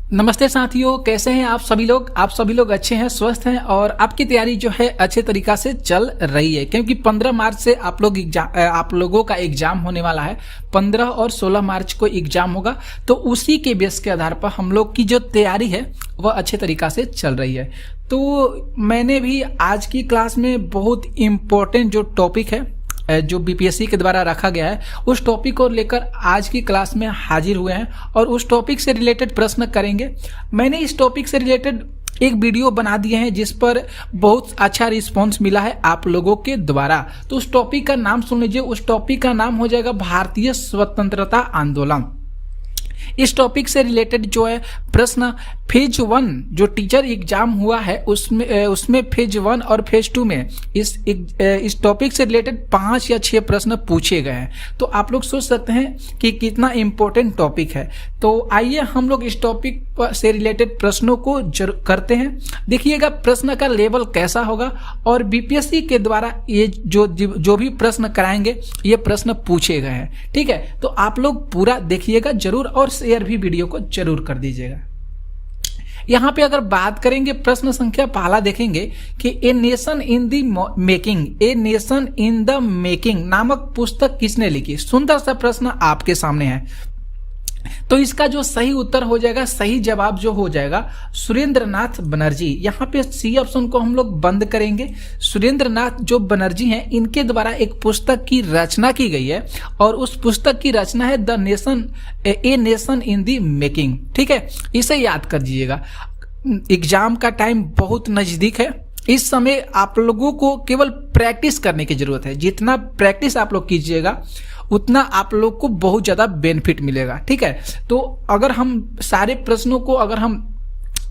नमस्ते साथियों, कैसे हैं आप सभी लोग। आप सभी लोग अच्छे हैं, स्वस्थ हैं और आपकी तैयारी जो है अच्छे तरीका से चल रही है, क्योंकि 15 मार्च से आप लोगों का एग्जाम होने वाला है। 15 और 16 मार्च को एग्जाम होगा, तो उसी के बेस के आधार पर हम लोग की जो तैयारी है वह अच्छे तरीका से चल रही है। तो मैंने भी आज की क्लास में बहुत इम्पोर्टेंट जो टॉपिक है जो बीपीएससी के द्वारा रखा गया है, उस टॉपिक को लेकर आज की क्लास में हाजिर हुए हैं और उस टॉपिक से रिलेटेड प्रश्न करेंगे। मैंने इस टॉपिक से रिलेटेड एक वीडियो बना दिए हैं जिस पर बहुत अच्छा रिस्पांस मिला है आप लोगों के द्वारा। तो उस टॉपिक का नाम सुन लीजिए। उस टॉपिक का नाम हो जाएगा भारतीय स्वतंत्रता आंदोलन। इस टॉपिक से रिलेटेड जो है प्रश्न फेज 1 जो टीचर एग्जाम हुआ है उसमें फेज 1 और फेज 2 में इस टॉपिक से रिलेटेड 5 या 6 प्रश्न पूछे गए हैं। तो आप लोग सोच सकते हैं कि कितना इम्पोर्टेंट टॉपिक है। तो आइए हम लोग इस टॉपिक से रिलेटेड प्रश्नों को करते हैं। देखिएगा प्रश्न का लेवल कैसा होगा और बीपीएससी के द्वारा ये जो भी प्रश्न कराएंगे ये प्रश्न पूछे गए हैं। ठीक है, तो आप लोग पूरा देखिएगा जरूर और शेयर भी वीडियो को जरूर कर दीजिएगा। यहाँ पे अगर बात करेंगे प्रश्न संख्या पहला देखेंगे कि a nation in the making नामक पुस्तक किसने लिखी। सुंदर सा प्रश्न आपके सामने है। तो इसका जो सही उत्तर हो जाएगा, सही जवाब जो हो जाएगा सुरेंद्र नाथ बनर्जी। यहाँ पे सी ऑप्शन को हम लोग बंद करेंगे। सुरेंद्र नाथ जो बनर्जी हैं, इनके द्वारा एक पुस्तक की रचना की गई है और उस पुस्तक की रचना है a nation in the making. ठीक है, इसे याद कर दीजिएगा। एग्जाम का टाइम बहुत नजदीक है। इस समय आप लोगों को केवल प्रैक्टिस करने की जरूरत है। जितना प्रैक्टिस आप लोग कीजिएगा उतना आप लोग को बहुत ज्यादा बेनिफिट मिलेगा। ठीक है, तो अगर हम सारे प्रश्नों को अगर हम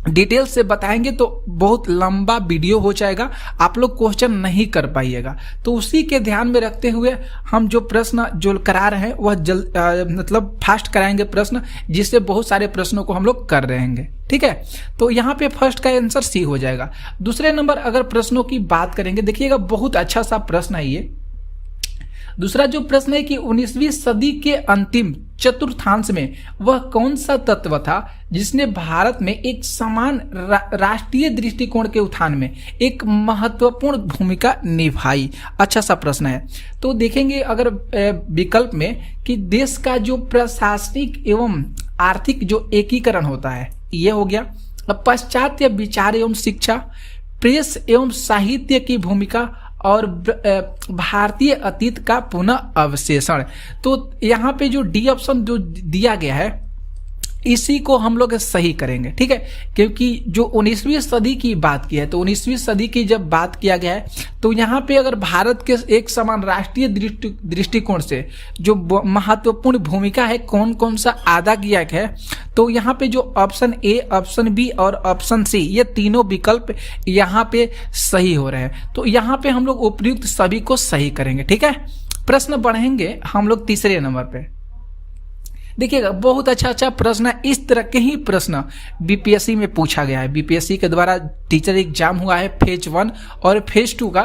डिटेल से बताएंगे तो बहुत लंबा वीडियो हो जाएगा, आप लोग क्वेश्चन नहीं कर पाइएगा। तो उसी के ध्यान में रखते हुए हम जो प्रश्न जो करा रहे हैं वह मतलब फास्ट कराएंगे प्रश्न, जिससे बहुत सारे प्रश्नों को हम लोग कर रहेंगे। ठीक है, तो यहाँ पे फर्स्ट का आंसर सी हो जाएगा। दूसरे नंबर अगर प्रश्नों की बात करेंगे, देखिएगा बहुत अच्छा सा प्रश्न है ये। दूसरा जो प्रश्न है कि 19वीं सदी के अंतिम चतुर्थांश में वह कौन सा तत्व था जिसने भारत में एक समान राष्ट्रीय दृष्टिकोण के उत्थान में एक महत्वपूर्ण भूमिका निभाई। अच्छा सा प्रश्न है। तो देखेंगे अगर विकल्प में कि देश का जो प्रशासनिक एवं आर्थिक जो एकीकरण होता है ये हो गया। अब पाश्चात्य विचार एवं शिक्षा, प्रेस एवं साहित्य की भूमिका और भारतीय अतीत का पुनः अवशेषण। तो यहाँ पे जो डी ऑप्शन जो दिया गया है इसी को हम लोग सही करेंगे। ठीक है, क्योंकि जो 19वीं सदी की बात की है, तो 19वीं सदी की जब बात किया गया है तो यहाँ पे अगर भारत के एक समान राष्ट्रीय दृष्टिकोण से जो महत्वपूर्ण भूमिका है कौन कौन सा अदा किया है, तो यहाँ पे जो ऑप्शन ए, ऑप्शन बी और ऑप्शन सी ये तीनों विकल्प यहाँ पे सही हो रहे हैं। तो यहाँ पे हम लोग उपयुक्त सभी को सही करेंगे। ठीक है, प्रश्न बढ़ेंगे हम लोग तीसरे नंबर पे। देखिएगा बहुत अच्छा प्रश्न है। इस तरह के ही प्रश्न बीपीएससी में पूछा गया है। बीपीएससी के द्वारा टीचर एग्जाम हुआ है फेज 1 और फेज 2 का,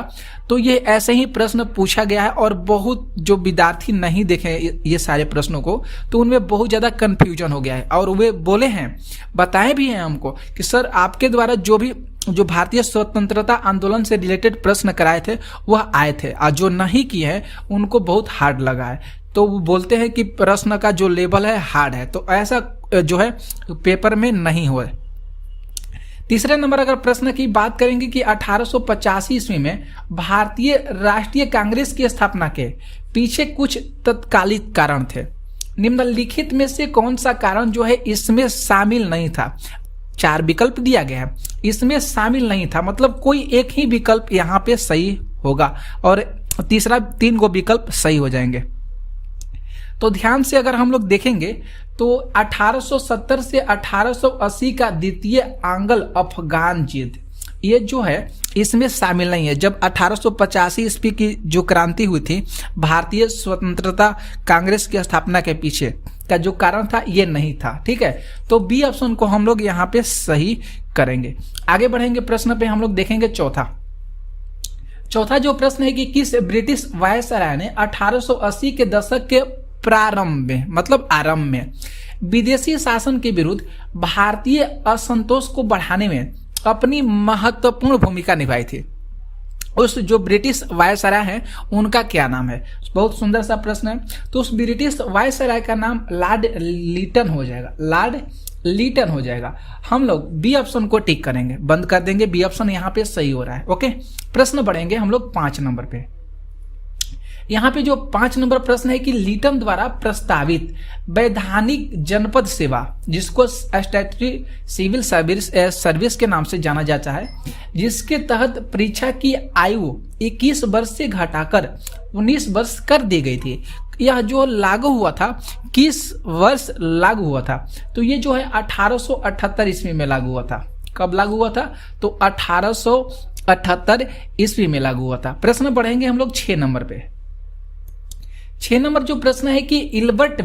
तो ये ऐसे ही प्रश्न पूछा गया है और बहुत जो विद्यार्थी नहीं देखे ये सारे प्रश्नों को तो उनमें बहुत ज्यादा कंफ्यूजन हो गया है और वे बोले हैं, बताए भी हैं हमको कि सर आपके द्वारा जो भारतीय स्वतंत्रता आंदोलन से रिलेटेड प्रश्न कराए थे वह आए थे और जो नहीं किए हैं उनको बहुत हार्ड लगा है। तो वो बोलते हैं कि प्रश्न का जो लेवल है हार्ड है, तो ऐसा जो है पेपर में नहीं हुआ। तीसरे नंबर अगर प्रश्न की बात करेंगे कि 1885 ईस्वी में भारतीय राष्ट्रीय कांग्रेस की स्थापना के पीछे कुछ तत्कालिक कारण थे। निम्नलिखित में से कौन सा कारण जो है इसमें शामिल नहीं था। 4 विकल्प दिया गया है, इसमें शामिल नहीं था, मतलब कोई एक ही विकल्प यहाँ पे सही होगा और तीसरा 3 को विकल्प सही हो जाएंगे। तो ध्यान से अगर हम लोग देखेंगे तो 1870 से 1880 का द्वितीय आंग्ल अफगान युद्ध ये जो है इसमें शामिल नहीं है। जब 1885 ईस्वी की जो क्रांति हुई थी भारतीय स्वतंत्रता कांग्रेस की स्थापना के पीछे का जो कारण था ये नहीं था। ठीक है, तो बी ऑप्शन को हम लोग यहाँ पे सही करेंगे। आगे बढ़ेंगे प्रश्न पे हम लोग देखेंगे चौथा जो प्रश्न है कि किस ब्रिटिश वायसराय ने 1880 के दशक के प्रारंभ में मतलब आरंभ में विदेशी शासन के विरुद्ध भारतीय असंतोष को बढ़ाने में अपनी महत्वपूर्ण भूमिका निभाई थी। उस जो ब्रिटिश वायसराय है उनका क्या नाम है? बहुत सुंदर सा प्रश्न है। तो उस ब्रिटिश वायसराय का नाम लॉर्ड लीटन हो जाएगा, लॉर्ड लीटन हो जाएगा। हम लोग बी ऑप्शन को टिक करेंगे, बंद कर देंगे, बी ऑप्शन यहाँ पे सही हो रहा है। ओके, प्रश्न बढ़ेंगे हम लोग 5 नंबर पे। यहाँ पे जो 5 नंबर प्रश्न है कि लीटन द्वारा प्रस्तावित वैधानिक जनपद सेवा, जिसको स्टैट्यूटरी सिविल सर्विस के नाम से जाना जाता है, जिसके तहत परीक्षा की आयु 21 वर्ष से घटाकर 19 वर्ष कर दी गई थी, यह जो लागू हुआ था 21 वर्ष लागू हुआ था। तो ये जो है 1878 ईस्वी में लागू हुआ था। कब लागू हुआ था? तो 1878 ईस्वी में लागू हुआ था। प्रश्न बढ़ेंगे हम लोग 6 नंबर पे। 6 नंबर जो प्रश्न है कि इल्बर्ट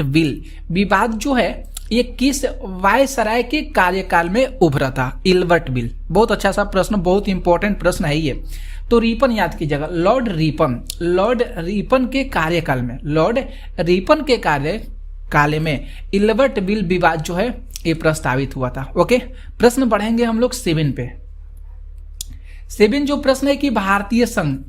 विल विवाद जो है ये किस वायसराय के कार्यकाल में उभरा था? इल्बर्ट विल, बहुत अच्छा सा प्रश्न, बहुत इंपॉर्टेंट प्रश्न है ये। तो रिपन याद कीजिएगा, लॉर्ड रिपन के कार्यकाल में, लॉर्ड रिपन के कार्यकाल में इल्बर्ट विल विवाद जो है ये प्रस्तावित हुआ था। ओके, प्रश्न बढ़ेंगे हम लोग 7 पे। 7 जो प्रश्न है कि भारतीय संघ,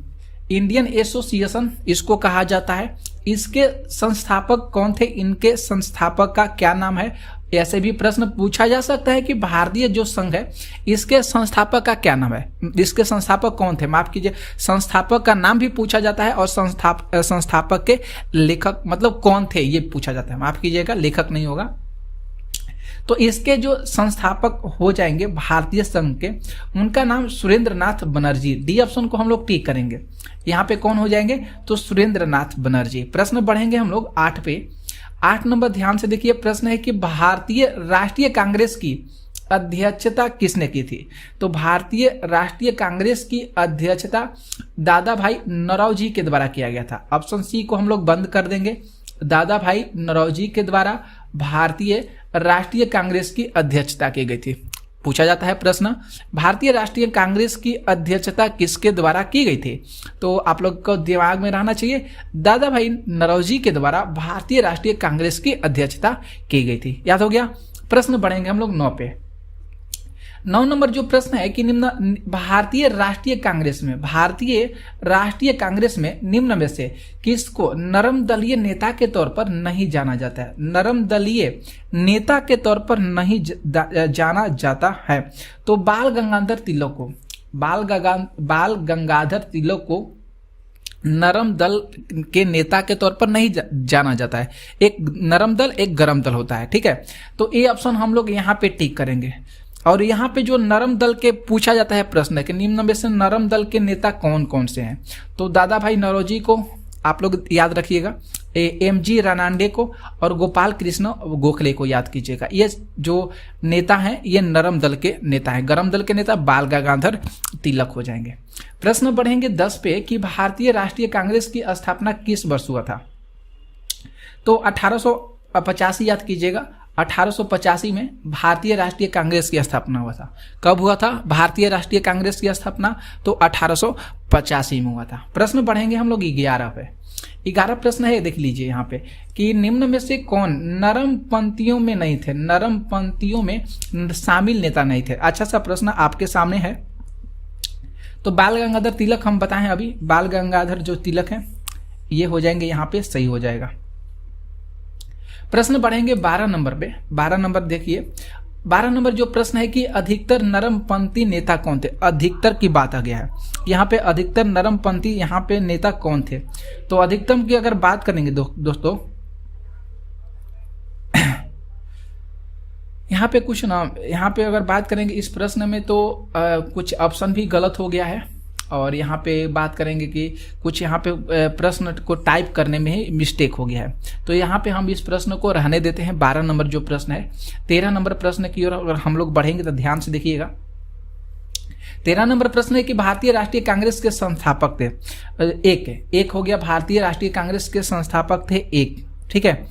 इंडियन एसोसिएशन इसको कहा जाता है, इसके संस्थापक कौन थे? इनके संस्थापक का क्या नाम है? ऐसे भी प्रश्न पूछा जा सकता है कि भारतीय जो संघ है इसके संस्थापक का क्या नाम है, इसके संस्थापक कौन थे? माफ कीजिए, संस्थापक का नाम भी पूछा जाता है और संस्थापक के लेखक मतलब कौन थे ये पूछा जाता है। माफ कीजिएगा, लेखक नहीं होगा। तो इसके जो संस्थापक हो जाएंगे भारतीय संघ के, उनका नाम सुरेंद्रनाथ बनर्जी। डी ऑप्शन को हम लोग टिक करेंगे। यहाँ पे कौन हो जाएंगे? तो सुरेंद्रनाथ बनर्जी। प्रश्न बढ़ेंगे हम लोग 8 पे। 8 नंबर ध्यान से देखिए, प्रश्न है कि भारतीय राष्ट्रीय कांग्रेस की अध्यक्षता किसने की थी? तो भारतीय राष्ट्रीय कांग्रेस की अध्यक्षता दादा भाई नौरोजी के द्वारा किया गया था। ऑप्शन सी को हम लोग बंद कर देंगे। दादा भाई नौरोजी के द्वारा भारतीय राष्ट्रीय कांग्रेस की अध्यक्षता की गई थी। पूछा जाता है प्रश्न, भारतीय राष्ट्रीय कांग्रेस की अध्यक्षता किसके द्वारा की गई थी? तो आप लोग को दिमाग में रहना चाहिए, दादा भाई नौरोजी के द्वारा भारतीय राष्ट्रीय कांग्रेस की अध्यक्षता की गई थी। याद हो गया। प्रश्न बढ़ेंगे हम लोग 9 पे। 9 नंबर जो प्रश्न है कि भारतीय राष्ट्रीय कांग्रेस में निम्न में से किसको नरम दलीय नेता के तौर पर नहीं जाना जाता है? नरम दलीय नेता के तौर पर नहीं जाना जाता है। तो बाल गंगाधर तिलक को नरम दल के नेता के तौर पर नहीं जाना जाता है। एक नरम दल, एक गरम दल होता है, ठीक है। तो ए ऑप्शन हम लोग यहाँ पे टिक करेंगे। और यहाँ पे जो नरम दल के पूछा जाता है प्रश्न है कि निम्न में से नरम दल के नेता कौन कौन से हैं? तो दादा भाई नौरोजी को आप लोग याद रखिएगा, एम.जी. रानाडे को और गोपाल कृष्ण गोखले को याद कीजिएगा। ये जो नेता हैं ये नरम दल के नेता हैं। गरम दल के नेता बाल गंगाधर तिलक हो जाएंगे। प्रश्न बढ़ेंगे 10 पे कि भारतीय राष्ट्रीय कांग्रेस की स्थापना किस वर्ष हुआ था? तो 1885 याद कीजिएगा। 1885 में भारतीय राष्ट्रीय कांग्रेस की स्थापना हुआ था। कब हुआ था भारतीय राष्ट्रीय कांग्रेस की स्थापना? तो 1885 में हुआ था। प्रश्न बढ़ेंगे हम लोग 11 पे। 11 प्रश्न है, देख लीजिए यहाँ पे कि निम्न में से कौन नरम पंक्तियों में नहीं थे, नरम पंक्तियों में शामिल नेता नहीं थे। अच्छा सा प्रश्न आपके सामने है। तो बाल गंगाधर तिलक हम बताएं, अभी बाल गंगाधर जो तिलक है ये हो जाएंगे, यहाँ पे सही हो जाएगा। प्रश्न बढ़ेंगे 12 नंबर पे। 12 नंबर देखिए, 12 नंबर जो प्रश्न है कि अधिकतर नरमपंथी नेता कौन थे? अधिकतर की बात आ गया है यहाँ पे, अधिकतर नरमपंथी यहाँ पे नेता कौन थे? तो अधिकतम की अगर बात करेंगे दोस्तों यहाँ पे कुछ ना, यहाँ पे अगर बात करेंगे इस प्रश्न में तो कुछ ऑप्शन भी गलत हो गया है। और यहाँ पे बात करेंगे कि कुछ यहाँ पे प्रश्न को टाइप करने में ही मिस्टेक हो गया है। तो यहाँ पे हम इस प्रश्न को रहने देते हैं। 12 नंबर जो प्रश्न है, 13 नंबर प्रश्न की ओर अगर हम लोग बढ़ेंगे तो ध्यान से देखिएगा। 13 नंबर प्रश्न है कि भारतीय राष्ट्रीय कांग्रेस के संस्थापक थे। एक हो गया, भारतीय राष्ट्रीय कांग्रेस के संस्थापक थे एक, ठीक है।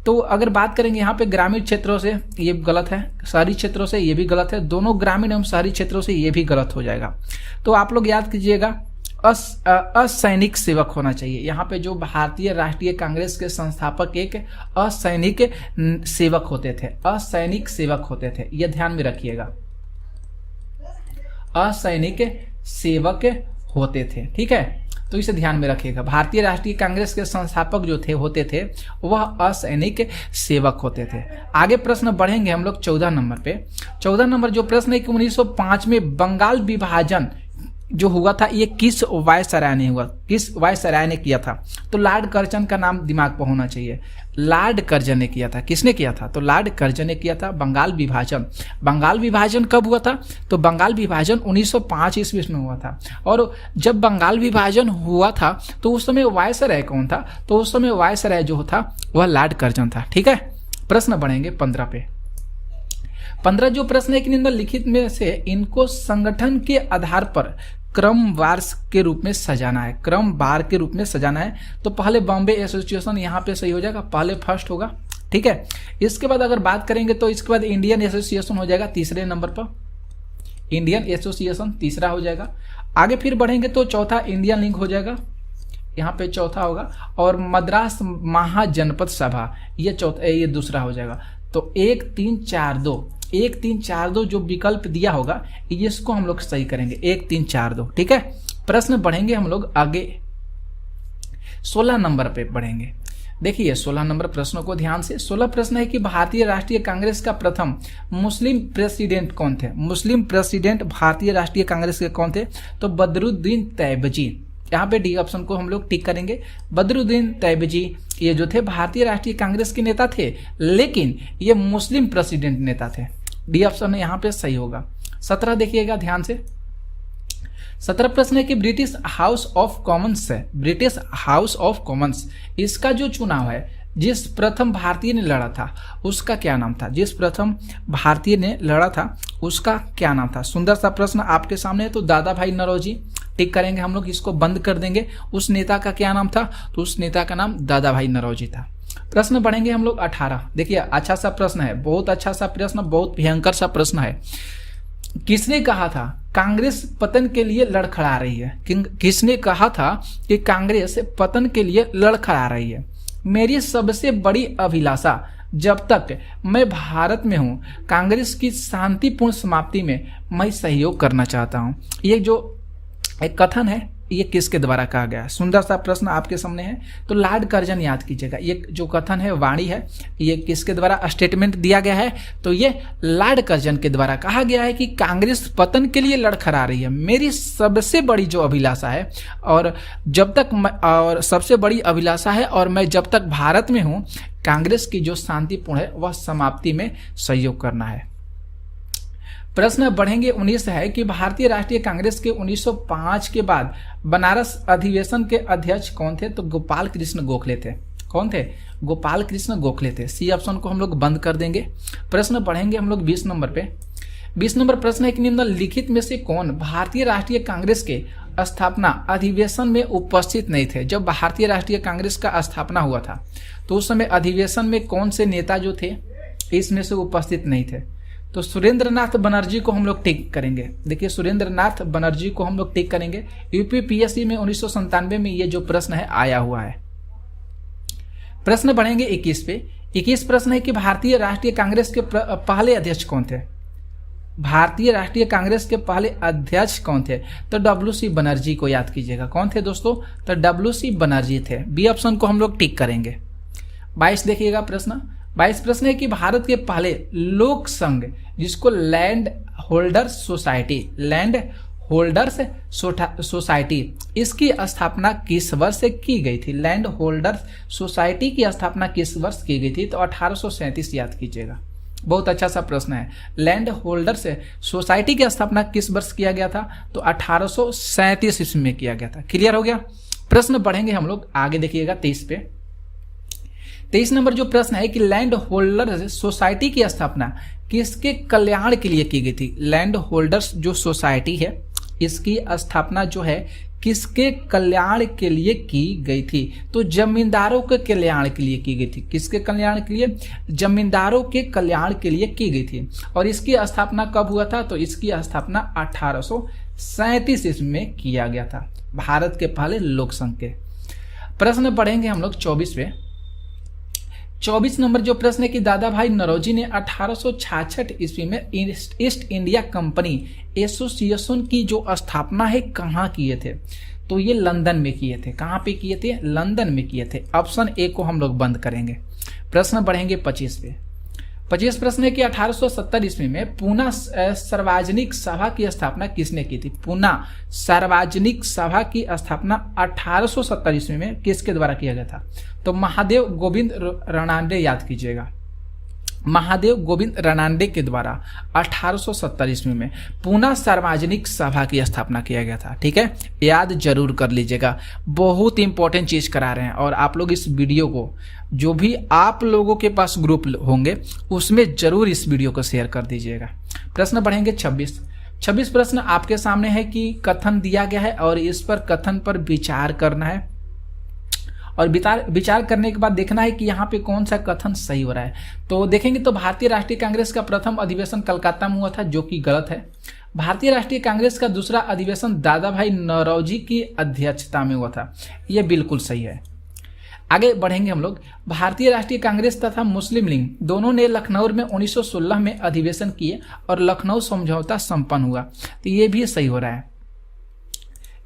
तो अगर बात करेंगे यहाँ पे ग्रामीण क्षेत्रों से ये गलत है, शहरी क्षेत्रों से ये भी गलत है, दोनों ग्रामीण एवं शहरी क्षेत्रों से ये भी गलत हो जाएगा। तो आप लोग याद कीजिएगा असैनिक सेवक होना चाहिए। यहाँ पे जो भारतीय राष्ट्रीय कांग्रेस के संस्थापक एक असैनिक सेवक होते थे, असैनिक सेवक होते थे, यह ध्यान में रखिएगा, असैनिक सेवक होते थे। ठीक है, तो इसे ध्यान में रखिएगा। भारतीय राष्ट्रीय कांग्रेस के संस्थापक जो थे होते थे वह असैनिक सेवक होते थे। आगे प्रश्न बढ़ेंगे हम लोग 14 नंबर पे। 14 नंबर जो प्रश्न है कि 1905 में बंगाल विभाजन जो हुआ था ये किस वायसराय ने हुआ, किस वायसराय ने किया था? तो लॉर्ड कर्जन का नाम दिमाग पर होना चाहिए। लॉर्ड कर्जन ने किया था। किसने किया था? तो लॉर्ड कर्जन ने किया था। बंगाल विभाजन, बंगाल विभाजन कब हुआ था? तो बंगाल विभाजन 1905 ईस्वी में हुआ था। और जब बंगाल विभाजन हुआ था तो उस समय वायसराय कौन था? तो उस समय वायसराय जो था वह लॉर्ड कर्जन था। ठीक है, प्रश्न बढ़ेंगे 15 पे। 15 जो प्रश्न है कि निम्नलिखित में से इनको संगठन के आधार पर क्रमवार के रूप में सजाना है, क्रमवार के रूप में सजाना है। तो पहले बॉम्बे एसोसिएशन यहाँ पे सही हो जाएगा, पहले फर्स्ट होगा। ठीक है, इसके बाद अगर बात करेंगे तो इसके बाद इंडियन एसोसिएशन हो जाएगा तीसरे नंबर पर, इंडियन एसोसिएशन तीसरा हो जाएगा। आगे फिर बढ़ेंगे तो चौथा इंडियन लीग हो जाएगा, यहाँ पे चौथा होगा। और मद्रास महाजनपद सभा ये चौथा, ये दूसरा हो जाएगा। तो 1 3 4 2, 1 3 4 2 जो विकल्प दिया होगा इसको हम लोग सही करेंगे, 1 3 4 2। ठीक है, प्रश्न बढ़ेंगे हम लोग आगे 16 नंबर पे बढ़ेंगे। देखिए 16 नंबर प्रश्नों को ध्यान से। 16 प्रश्न है कि भारतीय राष्ट्रीय कांग्रेस का प्रथम मुस्लिम प्रेसिडेंट कौन थे? मुस्लिम प्रेसिडेंट भारतीय राष्ट्रीय कांग्रेस के कौन थे? तो बदरुद्दीन तैयबजी। यहाँ पे डी ऑप्शन को हम लोग टिक करेंगे। बदरुद्दीन तैयबजी ये जो थे भारतीय राष्ट्रीय कांग्रेस के नेता थे, लेकिन ये मुस्लिम प्रेसिडेंट नेता थे। डी ऑप्शन यहाँ पे सही होगा। 17 देखिएगा ध्यान से। 17 प्रश्न है कि ब्रिटिश हाउस ऑफ कॉमन्स है, ब्रिटिश हाउस ऑफ कॉमन्स इसका जो चुनाव है जिस प्रथम भारतीय ने लड़ा था उसका क्या नाम था? जिस प्रथम भारतीय ने लड़ा था उसका क्या नाम था? सुंदर सा प्रश्न आपके सामने है। तो दादा भाई नौरोजी टिक करेंगे हम लोग, इसको बंद कर देंगे। उस नेता का क्या नाम था? तो उस नेता का नाम दादा भाई नौरोजी था। प्रश्न बढ़ेंगे हम लोग 18। देखिए अच्छा सा प्रश्न है, बहुत अच्छा सा प्रश्न, बहुत भयंकर सा प्रश्न है। किसने कहा था कांग्रेस पतन के लिए लड़खड़ा रही है? किसने कहा था कि कांग्रेस पतन के लिए लड़खड़ा रही है? मेरी सबसे बड़ी अभिलाषा जब तक मैं भारत में हूं, कांग्रेस की शांतिपूर्ण समाप्ति में मैं सहयोग करना चाहता हूं। ये जो एक कथन है ये किसके द्वारा कहा गया? सुंदर सा प्रश्न आपके सामने है। तो लॉर्ड कर्जन याद कीजिएगा। ये जो कथन है, वाणी है, ये किसके द्वारा स्टेटमेंट दिया गया है? तो ये लॉर्ड कर्जन के द्वारा कहा गया है कि कांग्रेस पतन के लिए लड़खड़ा रही है। मेरी सबसे बड़ी जो अभिलाषा है और जब तक और सबसे बड़ी अभिलाषा है और मैं जब तक भारत में हूं, कांग्रेस की जो शांतिपूर्ण है वह समाप्ति में सहयोग करना है। प्रश्न बढ़ेंगे 19 है कि भारतीय राष्ट्रीय कांग्रेस के 1905 के बाद बनारस अधिवेशन के अध्यक्ष कौन थे? तो गोपाल कृष्ण गोखले थे। कौन थे? गोपाल कृष्ण गोखले थे। सी ऑप्शन को हम लोग बंद कर देंगे। प्रश्न बढ़ेंगे हम लोग 20 नंबर पे। 20 नंबर प्रश्न है कि निम्नलिखित में से कौन भारतीय राष्ट्रीय कांग्रेस के स्थापना अधिवेशन में उपस्थित नहीं थे? जब भारतीय राष्ट्रीय कांग्रेस का स्थापना हुआ था तो उस समय अधिवेशन में कौन से नेता जो थे इसमें से उपस्थित नहीं थे? तो सुरेंद्रनाथ बनर्जी को हम लोग टिक करेंगे। देखिए सुरेंद्रनाथ बनर्जी को हम लोग टिक करेंगे। यूपीपीएससी में 1997 में ये जो प्रश्न है आया हुआ है। प्रश्न बढ़ेंगे 21 पे। 21 प्रश्न है कि भारतीय राष्ट्रीय कांग्रेस के पहले अध्यक्ष कौन थे? भारतीय राष्ट्रीय कांग्रेस के पहले अध्यक्ष कौन थे? तो डब्ल्यू.सी. बनर्जी को याद कीजिएगा। कौन थे दोस्तों? तो डब्ल्यू.सी. बनर्जी थे। बी ऑप्शन को हम लोग टिक करेंगे। 22 देखिएगा प्रश्न। 22 प्रश्न है कि भारत के पहले लोक संघ जिसको land holders society, land holders society, इसकी स्थापना किस वर्ष से की गई थी? लैंड होल्डर्स सोसाइटी की स्थापना किस वर्ष की गई थी? तो 1837 याद कीजिएगा। बहुत अच्छा सा प्रश्न है। लैंड होल्डर्स सोसाइटी की स्थापना किस वर्ष किया गया था? तो 1837 ईस्वी में किया गया था। क्लियर हो गया। प्रश्न बढ़ेंगे हम लोग आगे, देखिएगा 23 पे। 23 नंबर जो प्रश्न है कि लैंड होल्डर्स सोसाइटी की स्थापना किसके कल्याण के लिए की गई थी? लैंड होल्डर्स जो सोसाइटी है इसकी स्थापना जो है किसके कल्याण के लिए की गई थी? तो जमींदारों के कल्याण के लिए की गई थी। किसके कल्याण के लिए? जमींदारों के कल्याण के लिए की गई थी। और इसकी स्थापना कब हुआ था? तो इसकी स्थापना 37 ईस्वी में किया गया था, भारत के पहले लोक संघ के। प्रश्न पढ़ेंगे हम लोग 24वें। 24 नंबर जो प्रश्न है कि दादा भाई नौरोजी ने 1866 ईस्वी में ईस्ट इंडिया कंपनी एसोसिएशन की जो स्थापना है कहाँ किए थे? तो ये लंदन में किए थे। कहाँ पे किए थे? लंदन में किए थे। ऑप्शन ए को हम लोग बंद करेंगे। प्रश्न बढ़ेंगे 25 पे। 25 प्रश्न है कि 1870 ईस्वी में पूना सार्वजनिक सभा की स्थापना किसने की थी? पूना सार्वजनिक सभा की स्थापना 1870 ईस्वी में किसके द्वारा किया गया था? तो महादेव गोविंद रणांडे, याद कीजिएगा, महादेव गोविंद रणांडे के द्वारा 1870 ईस्वी में पूना सार्वजनिक सभा की स्थापना किया गया था। ठीक है, याद जरूर कर लीजिएगा, बहुत इंपॉर्टेंट चीज करा रहे हैं। और आप लोग इस वीडियो को, जो भी आप लोगों के पास ग्रुप होंगे उसमें जरूर इस वीडियो को शेयर कर दीजिएगा। प्रश्न बढ़ेंगे 26 प्रश्न आपके सामने है कि कथन दिया गया है और इस पर कथन पर विचार करना है और विचार करने के बाद देखना है कि यहाँ पे कौन सा कथन सही हो रहा है। तो देखेंगे तो भारतीय राष्ट्रीय कांग्रेस का प्रथम अधिवेशन कलकत्ता में हुआ था, जो कि गलत है। भारतीय राष्ट्रीय कांग्रेस का दूसरा अधिवेशन दादा भाई नौरोजी की अध्यक्षता में हुआ था, यह बिल्कुल सही है। आगे बढ़ेंगे हम लोग। भारतीय राष्ट्रीय कांग्रेस तथा मुस्लिम लीग दोनों ने लखनऊ में 1916 में अधिवेशन किए और लखनऊ समझौता संपन्न हुआ, तो ये भी सही हो रहा है,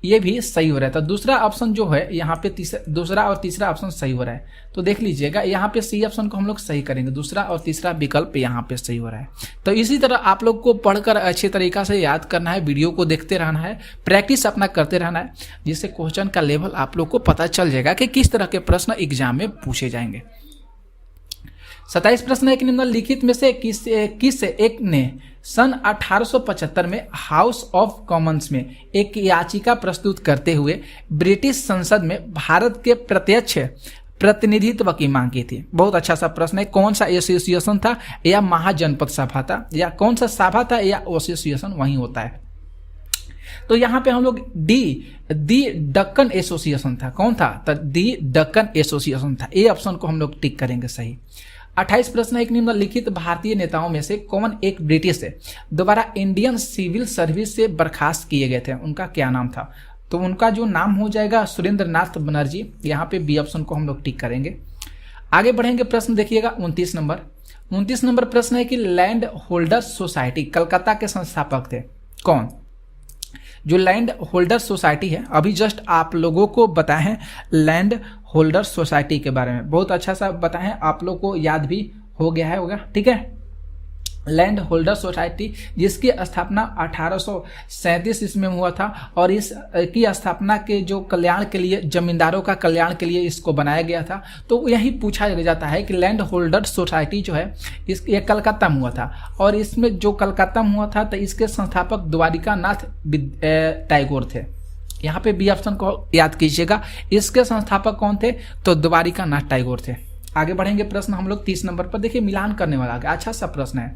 ये भी सही हो रहा है। तो दूसरा ऑप्शन जो है यहाँ पे दूसरा और तीसरा ऑप्शन सही हो रहा है। तो देख लीजिएगा, यहाँ पे सी ऑप्शन को हम लोग सही करेंगे, दूसरा और तीसरा विकल्प यहाँ पे सही हो रहा है। तो इसी तरह आप लोग को पढ़कर अच्छे तरीका से याद करना है, वीडियो को देखते रहना है, प्रैक्टिस अपना करते रहना है, जिससे क्वेश्चन का लेवल आप लोग को पता चल जाएगा कि किस तरह के प्रश्न एग्जाम में पूछे जाएंगे। 27 प्रश्न है कि निम्नलिखित में से किस एक ने सन 1875 में हाउस ऑफ कॉमन्स में एक याचिका प्रस्तुत करते हुए ब्रिटिश संसद में भारत के प्रत्यक्ष प्रतिनिधित्व की मांग की थी? बहुत अच्छा सा प्रश्न है। कौन सा एसोसिएशन था? या महाजनपद सभा था, या कौन सा सभा था, या एसोसिएशन वही होता है? तो यहाँ पे हम लोग दी डक्कन एसोसिएशन था। कौन था? तो दी डक्कन एसोसिएशन था। ए ऑप्शन को हम लोग टिक करेंगे सही। 28 प्रश्न एक निम्नलिखित भारतीय नेताओं में से कौन एक ब्रिटिश से दोबारा इंडियन सिविल सर्विस से बर्खास्त किए गए थे? उनका क्या नाम था? तो उनका जो नाम हो जाएगा सुरेंद्र नाथ बनर्जी। यहाँ पे बी ऑप्शन को हम लोग टिक करेंगे। आगे बढ़ेंगे। प्रश्न देखिएगा 29 नंबर प्रश्न है कि लैंड होल्डर्स सोसाइटी कलकत्ता के संस्थापक थे कौन? जो लैंड होल्डर सोसाइटी है, अभी जस्ट आप लोगों को बताएं लैंड होल्डर सोसाइटी के बारे में, बहुत अच्छा सा बताएं, आप लोग को याद भी हो गया है होगा। ठीक है, लैंड होल्डर सोसाइटी जिसकी स्थापना 1837 ईस्वी में हुआ था और इस की स्थापना के जो कल्याण के लिए, जमींदारों का कल्याण के लिए इसको बनाया गया था। तो यही पूछा जाता है कि लैंड होल्डर सोसाइटी जो है ये कलकत्ता में हुआ था और इसमें जो कलकत्ता में हुआ था तो इसके संस्थापक द्वारिका नाथ टैगोर थे। यहाँ पे बी ऑप्शन को याद कीजिएगा, इसके संस्थापक कौन थे? तो द्वारिका नाथ टैगोर थे। आगे बढ़ेंगे। प्रश्न हम लोग 30 नंबर पर देखिए, मिलान करने वाला अच्छा सा प्रश्न है।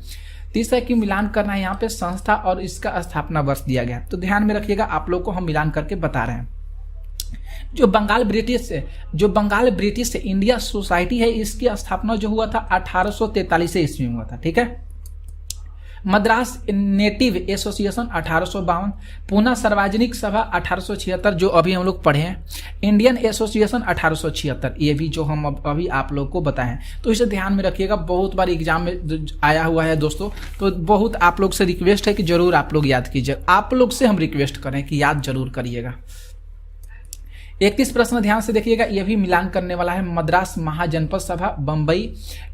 30 है कि मिलान करना है, यहाँ पे संस्था और इसका स्थापना वर्ष दिया गया, तो ध्यान में रखिएगा, आप लोग को हम मिलान करके बता रहे हैं। जो बंगाल ब्रिटिश से इंडिया सोसाइटी है, इसकी स्थापना जो हुआ था 1843 ईस्वी में हुआ था। ठीक है, मद्रास नेटिव एसोसिएशन 1852, पूना सार्वजनिक सभा 1876 जो अभी हम लोग पढ़े हैं, इंडियन एसोसिएशन 1876, ये भी जो हम अभी आप लोग को बताएं। तो इसे ध्यान में रखिएगा, बहुत बार एग्जाम में आया हुआ है दोस्तों, तो बहुत आप लोग से रिक्वेस्ट है कि जरूर आप लोग याद कीजिए, आप लोग से हम रिक्वेस्ट करें कि याद जरूर करिएगा। 31 प्रश्न ध्यान से देखिएगा, यह भी मिलान करने वाला है। मद्रास महाजनपद सभा, Bombay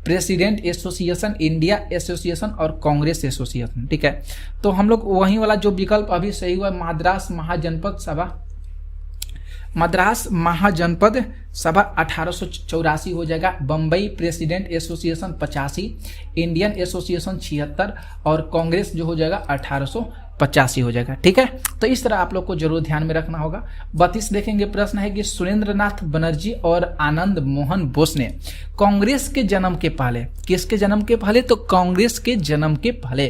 president association, India association और कांग्रेस एसोसिएशन। ठीक है, तो हम लोग वही वाला जो विकल्प अभी सही हुआ, मद्रास महाजनपद सभा, मद्रास महाजनपद सभा 1884 हो जाएगा, Bombay president association 85, Indian association 76 और कांग्रेस जो हो जाएगा 1885 हो जाएगा। ठीक है, तो इस तरह आप लोग को जरूर ध्यान में रखना होगा। 32 देखेंगे, प्रश्न है कि सुरेंद्र नाथ बनर्जी और आनंद मोहन बोस ने कांग्रेस के जन्म के पहले, किसके जन्म के पहले? तो कांग्रेस के जन्म के पहले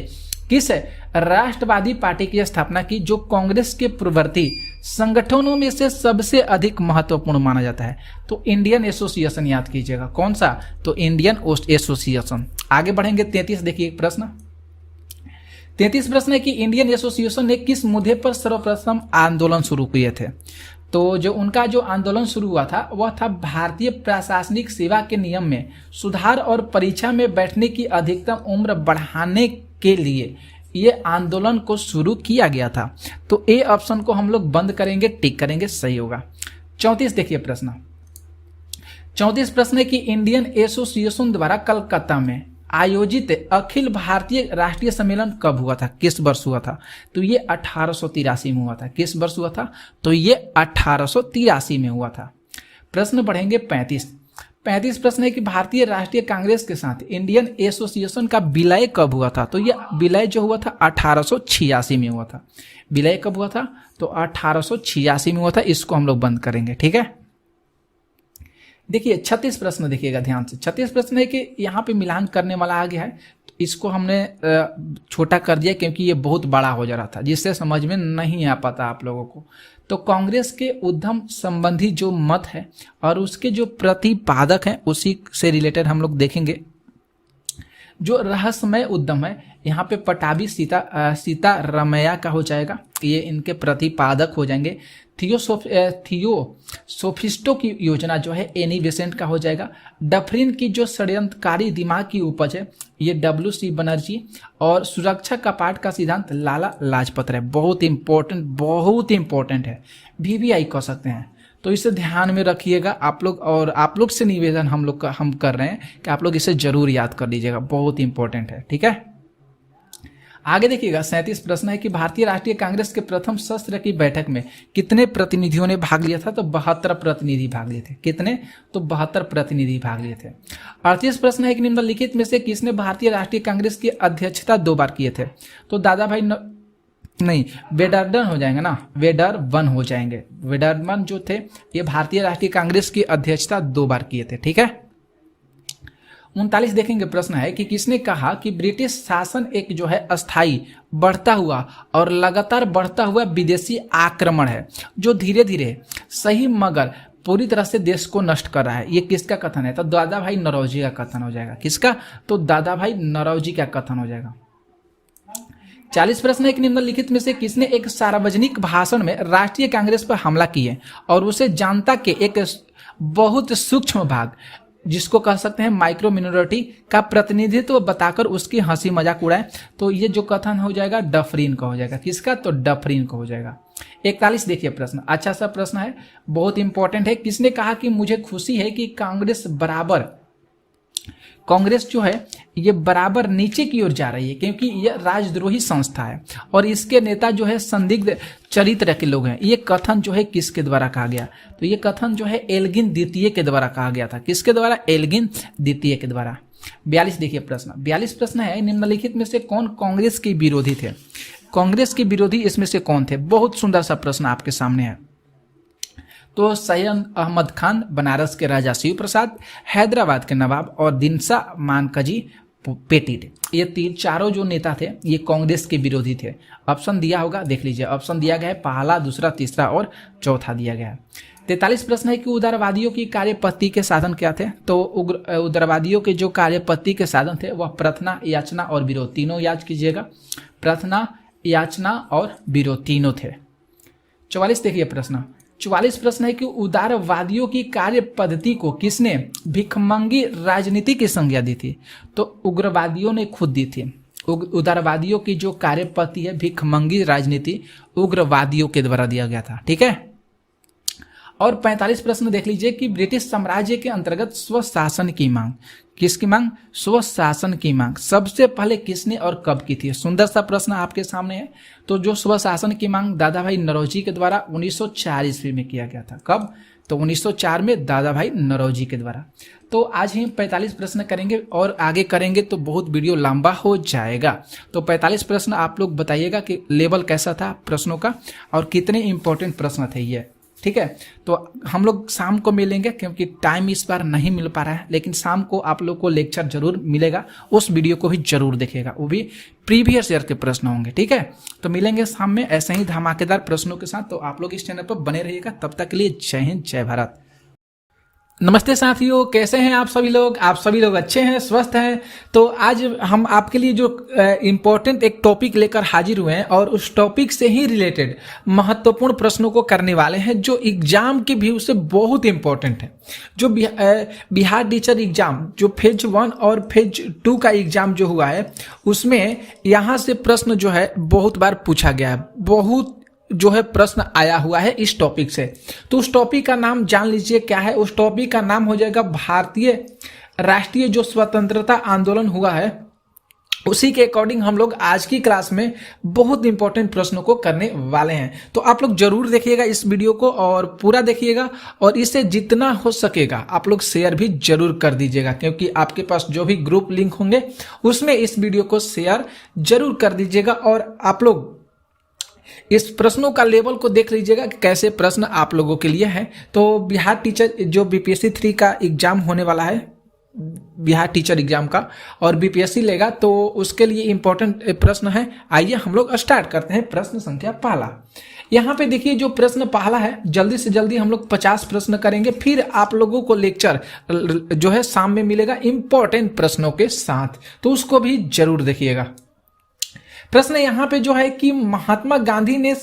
किस राष्ट्रवादी पार्टी की स्थापना की, जो कांग्रेस के पूर्ववर्ती संगठनों में से सबसे अधिक महत्वपूर्ण माना जाता है? तो इंडियन एसोसिएशन याद कीजिएगा। कौन सा? तो इंडियन एसोसिएशन। आगे बढ़ेंगे। 33 देखिए प्रश्न, 33 प्रश्न है कि इंडियन एसोसिएशन ने किस मुद्दे पर सर्वप्रथम आंदोलन शुरू किए थे। तो जो उनका जो आंदोलन शुरू हुआ था वह था भारतीय प्रशासनिक सेवा के नियम में सुधार और परीक्षा में बैठने की अधिकतम उम्र बढ़ाने के लिए ये आंदोलन को शुरू किया गया था। तो ए ऑप्शन को हम लोग बंद करेंगे, टिक करेंगे, सही होगा। 34 देखिए प्रश्न। 34 प्रश्न है कि इंडियन एसोसिएशन द्वारा कलकत्ता में आयोजित अखिल भारतीय राष्ट्रीय सम्मेलन कब हुआ था, किस वर्ष हुआ था। तो ये 1883 में हुआ था। किस वर्ष हुआ था, तो ये 1883 में हुआ था। प्रश्न बढ़ेंगे 35 प्रश्न है कि भारतीय राष्ट्रीय कांग्रेस के साथ इंडियन एसोसिएशन का विलय कब हुआ था। तो ये विलय जो हुआ था 1886 में हुआ था। विलय कब हुआ था, तो 1886 में हुआ था। इसको हम लोग बंद करेंगे, ठीक है। देखिए 36 प्रश्न देखिएगा ध्यान से। 36 प्रश्न है कि यहाँ पे मिलान करने वाला आ गया है, तो इसको हमने छोटा कर दिया क्योंकि ये बहुत बड़ा हो जा रहा था, जिससे समझ में नहीं आ पाता आप लोगों को। तो कांग्रेस के उद्यम संबंधी जो मत है और उसके जो प्रतिपादक हैं उसी से रिलेटेड हम लोग देखेंगे। जो रहस्यमय उद्यम है, यहाँ पे पटाभी सीतारमैया का हो जाएगा, ये इनके प्रतिपादक हो जाएंगे। थियोसोफिस्टो की योजना जो है एनी बेसेंट का हो जाएगा। डफरिन की जो षड्यंत्रकारी दिमाग की उपज है ये WC बनर्जी। और सुरक्षा कपाट का सिद्धांत लाला लाजपत राय। बहुत इंपॉर्टेंट है, VVI कह सकते हैं। तो इसे ध्यान में रखिएगा आप लोग, और आप लोग से निवेदन हम कर रहे हैं कि आप लोग इसे जरूर याद कर लीजिएगा, बहुत इंपॉर्टेंट है, ठीक है। आगे देखिएगा 37 प्रश्न है कि भारतीय राष्ट्रीय कांग्रेस के प्रथम सत्र की बैठक में कितने प्रतिनिधियों ने भाग लिया था। तो 72 प्रतिनिधि भाग लिए थे। कितने, तो 72 प्रतिनिधि भाग लिए थे। 38 प्रश्न है कि निम्नलिखित में से किसने भारतीय राष्ट्रीय कांग्रेस की अध्यक्षता 2 बार किए थे। तो दादा भाई वेडरबन हो जाएंगे ना, वेडरबन हो जाएंगे। वेडरबन जो थे ये भारतीय राष्ट्रीय कांग्रेस की अध्यक्षता 2 बार किए थे, ठीक है। 39 देखेंगे प्रश्न है कि किसने कहा कि ब्रिटिश शासन एक जो है अस्थाई, बढ़ता हुआ और लगातार बढ़ता हुआ विदेशी आक्रमण है जो धीरे धीरे सही मगर पूरी तरह से देश को नष्ट कर रहा है। ये किसका कथन है, तो दादा भाई नौरोजी का कथन हो जाएगा। किसका, तो दादा भाई नौरोजी का कथन हो जाएगा। 40 प्रश्न है कि निम्नलिखित में से किसने एक सार्वजनिक भाषण में राष्ट्रीय कांग्रेस पर हमला किए और उसे जनता के एक बहुत सूक्ष्म भाग, जिसको कह सकते हैं माइक्रो मिनोरिटी का प्रतिनिधित्व बताकर उसकी हंसी मजाक उड़ाए। तो ये जो कथन हो जाएगा डफरिन का हो जाएगा। किसका, तो डफरिन का हो जाएगा। 41 देखिए प्रश्न, अच्छा सा प्रश्न है, बहुत इंपॉर्टेंट है। किसने कहा कि मुझे खुशी है कि कांग्रेस जो है ये बराबर नीचे की ओर जा रही है क्योंकि ये राजद्रोही संस्था है और इसके नेता जो है संदिग्ध चरित्र के लोग हैं। ये कथन जो है किसके द्वारा कहा गया, तो ये कथन जो है एल्गिन द्वितीय के द्वारा कहा गया था। किसके द्वारा, एल्गिन द्वितीय के द्वारा। 42 देखिए प्रश्न। 42 प्रश्न है, निम्नलिखित में से कौन कांग्रेस के विरोधी थे। कांग्रेस के विरोधी इसमें से कौन थे, बहुत सुंदर सा प्रश्न आपके सामने है। तो सैयद अहमद खान बनारस के राजा शिव प्रसाद, हैदराबाद के नवाब और दिनसा मानकजी पेटिट, ये चारों जो नेता थे ये कांग्रेस के विरोधी थे। ऑप्शन दिया होगा, देख लीजिए। ऑप्शन दिया गया है पहला, दूसरा, तीसरा और चौथा दिया गया है। 43 प्रश्न है कि उदारवादियों की कार्यपत्ति के साधन क्या थे। तो उदारवादियों के जो कार्यपत्ति के साधन थे वह प्रार्थना, याचना और विरोध, तीनों याद कीजिएगा। प्रार्थना, याचना और विरोध तीनों थे। 44 देखिए प्रश्न। 44 प्रश्न है कि उदारवादियों की कार्य पद्धति को किसने भिखमंगी राजनीति की संज्ञा दी थी। तो उग्रवादियों ने खुद दी थी। उदारवादियों की जो कार्य पद्धति है भिखमंगी राजनीति उग्रवादियों के द्वारा दिया गया था, ठीक है। और 45 प्रश्न देख लीजिए कि ब्रिटिश साम्राज्य के अंतर्गत स्वशासन की मांग, किसकी मांग, स्वशासन की मांग सबसे पहले किसने और कब की थी। सुंदर सा प्रश्न आपके सामने है। तो जो स्वशासन की मांग दादा भाई नौरोजी के द्वारा 1904 ईस्वी में किया गया था। कब, तो 1904 में दादा भाई नौरोजी के द्वारा। तो आज ही 45 प्रश्न करेंगे और आगे करेंगे तो बहुत वीडियो लंबा हो जाएगा। तो 45 प्रश्न आप लोग बताइएगा कि लेवल कैसा था प्रश्नों का और कितने इंपॉर्टेंट प्रश्न थे ये, ठीक है। तो हम लोग शाम को मिलेंगे क्योंकि टाइम इस बार नहीं मिल पा रहा है, लेकिन शाम को आप लोग को लेक्चर जरूर मिलेगा। उस वीडियो को भी जरूर देखिएगा, वो भी प्रीवियस ईयर के प्रश्न होंगे, ठीक है। तो मिलेंगे शाम में ऐसे ही धमाकेदार प्रश्नों के साथ। तो आप लोग इस चैनल पर बने रहिएगा। तब तक के लिए जय हिंद, जय भारत। नमस्ते साथियों, कैसे हैं आप सभी लोग? आप सभी लोग अच्छे हैं, स्वस्थ हैं? तो आज हम आपके लिए जो इम्पोर्टेंट एक टॉपिक लेकर हाजिर हुए हैं और उस टॉपिक से ही रिलेटेड महत्वपूर्ण प्रश्नों को करने वाले हैं जो एग्जाम के व्यू से बहुत इम्पोर्टेंट है। जो बिहार टीचर एग्जाम जो फेज 1 और फेज 2 का एग्जाम जो हुआ है उसमें यहाँ से प्रश्न जो है बहुत बार पूछा गया है, बहुत जो है प्रश्न आया हुआ है इस टॉपिक से। तो उस टॉपिक का नाम जान लीजिए क्या है। उस टॉपिक का नाम हो जाएगा भारतीय राष्ट्रीय जो स्वतंत्रता आंदोलन हुआ है उसी के अकॉर्डिंग हम लोग आज की क्लास में बहुत इंपॉर्टेंट प्रश्नों को करने वाले हैं। तो आप लोग जरूर देखिएगा इस वीडियो को और पूरा देखिएगा और इसे जितना हो सकेगा आप लोग शेयर भी जरूर कर दीजिएगा, क्योंकि आपके पास जो भी ग्रुप लिंक होंगे उसमें इस वीडियो को शेयर जरूर कर दीजिएगा। और आप लोग इस प्रश्नों का लेवल को देख लीजिएगा कि कैसे प्रश्न आप लोगों के लिए है। तो बिहार टीचर जो बीपीएससी 3 का एग्जाम होने वाला है, बिहार टीचर एग्जाम का, और बीपीएससी लेगा तो उसके लिए इंपॉर्टेंट प्रश्न है। आइए हम लोग स्टार्ट करते हैं। प्रश्न संख्या पहला, यहाँ पे देखिए जो प्रश्न पहला है, जल्दी से जल्दी हम लोग 50 प्रश्न करेंगे, फिर आप लोगों को लेक्चर जो है शाम में मिलेगा इंपॉर्टेंट प्रश्नों के साथ, तो उसको भी जरूर देखिएगा। प्रश्न यहाँ पे जो है कि महात्मा गांधी ने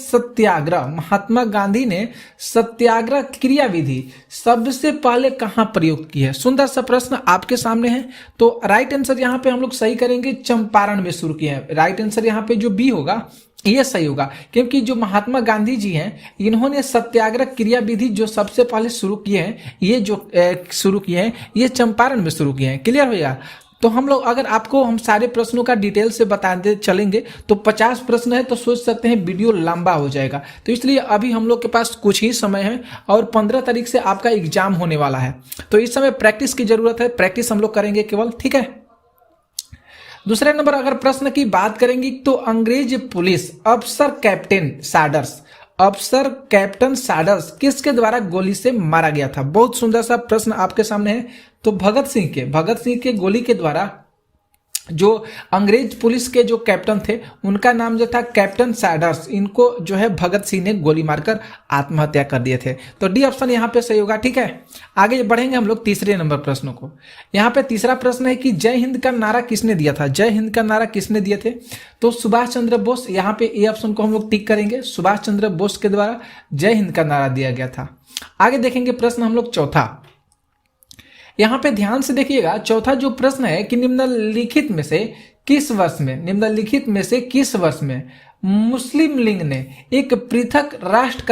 सत्याग्रह क्रियाविधि सबसे पहले कहाँ प्रयोग की है? सुंदर सा प्रश्न आपके सामने है। तो राइट आंसर यहाँ पे हम लोग सही करेंगे, चंपारण में शुरू किया है। राइट आंसर यहाँ पे जो बी होगा ये सही होगा, क्योंकि जो महात्मा गांधी जी हैं इन्होंने सत्याग्रह क्रियाविधि जो सबसे पहले शुरू किए हैं, ये जो शुरू किए हैं ये चंपारण में शुरू किए हैं। क्लियर भैया? तो हम लोग अगर आपको हम सारे प्रश्नों का डिटेल से बताते चलेंगे तो 50 प्रश्न है तो सोच सकते हैं वीडियो लंबा हो जाएगा। तो इसलिए अभी हम लोग के पास कुछ ही समय है और 15 तारीख से आपका एग्जाम होने वाला है, तो इस समय प्रैक्टिस की जरूरत है। प्रैक्टिस हम लोग करेंगे केवल, ठीक है। दूसरे नंबर अगर प्रश्न की बात करेंगे तो अंग्रेज पुलिस अफसर कैप्टन साडर्स किसके द्वारा गोली से मारा गया था? बहुत सुंदर सा प्रश्न आपके सामने है। तो भगत सिंह के गोली के द्वारा जो अंग्रेज पुलिस के जो कैप्टन थे उनका नाम जो था कैप्टन साडर्स, इनको जो है भगत सिंह ने गोली मारकर आत्महत्या कर दिए थे। तो डी ऑप्शन यहाँ पे सही होगा, ठीक है। आगे बढ़ेंगे हम लोग तीसरे नंबर प्रश्नों को। यहाँ पे तीसरा प्रश्न है कि जय हिंद का नारा किसने दिया था? जय हिंद का नारा किसने दिए थे? तो सुभाष चंद्र बोस। यहाँ पे ए ऑप्शन को हम लोग टिक करेंगे, सुभाष चंद्र बोस के द्वारा जय हिंद का नारा दिया गया था। आगे देखेंगे प्रश्न हम लोग चौथा। यहाँ पे ध्यान से देखिएगा, चौथा जो प्रश्न है कि निम्नलिखित में से किस वर्ष में मुस्लिम लीग ने एक पृथक राष्ट्र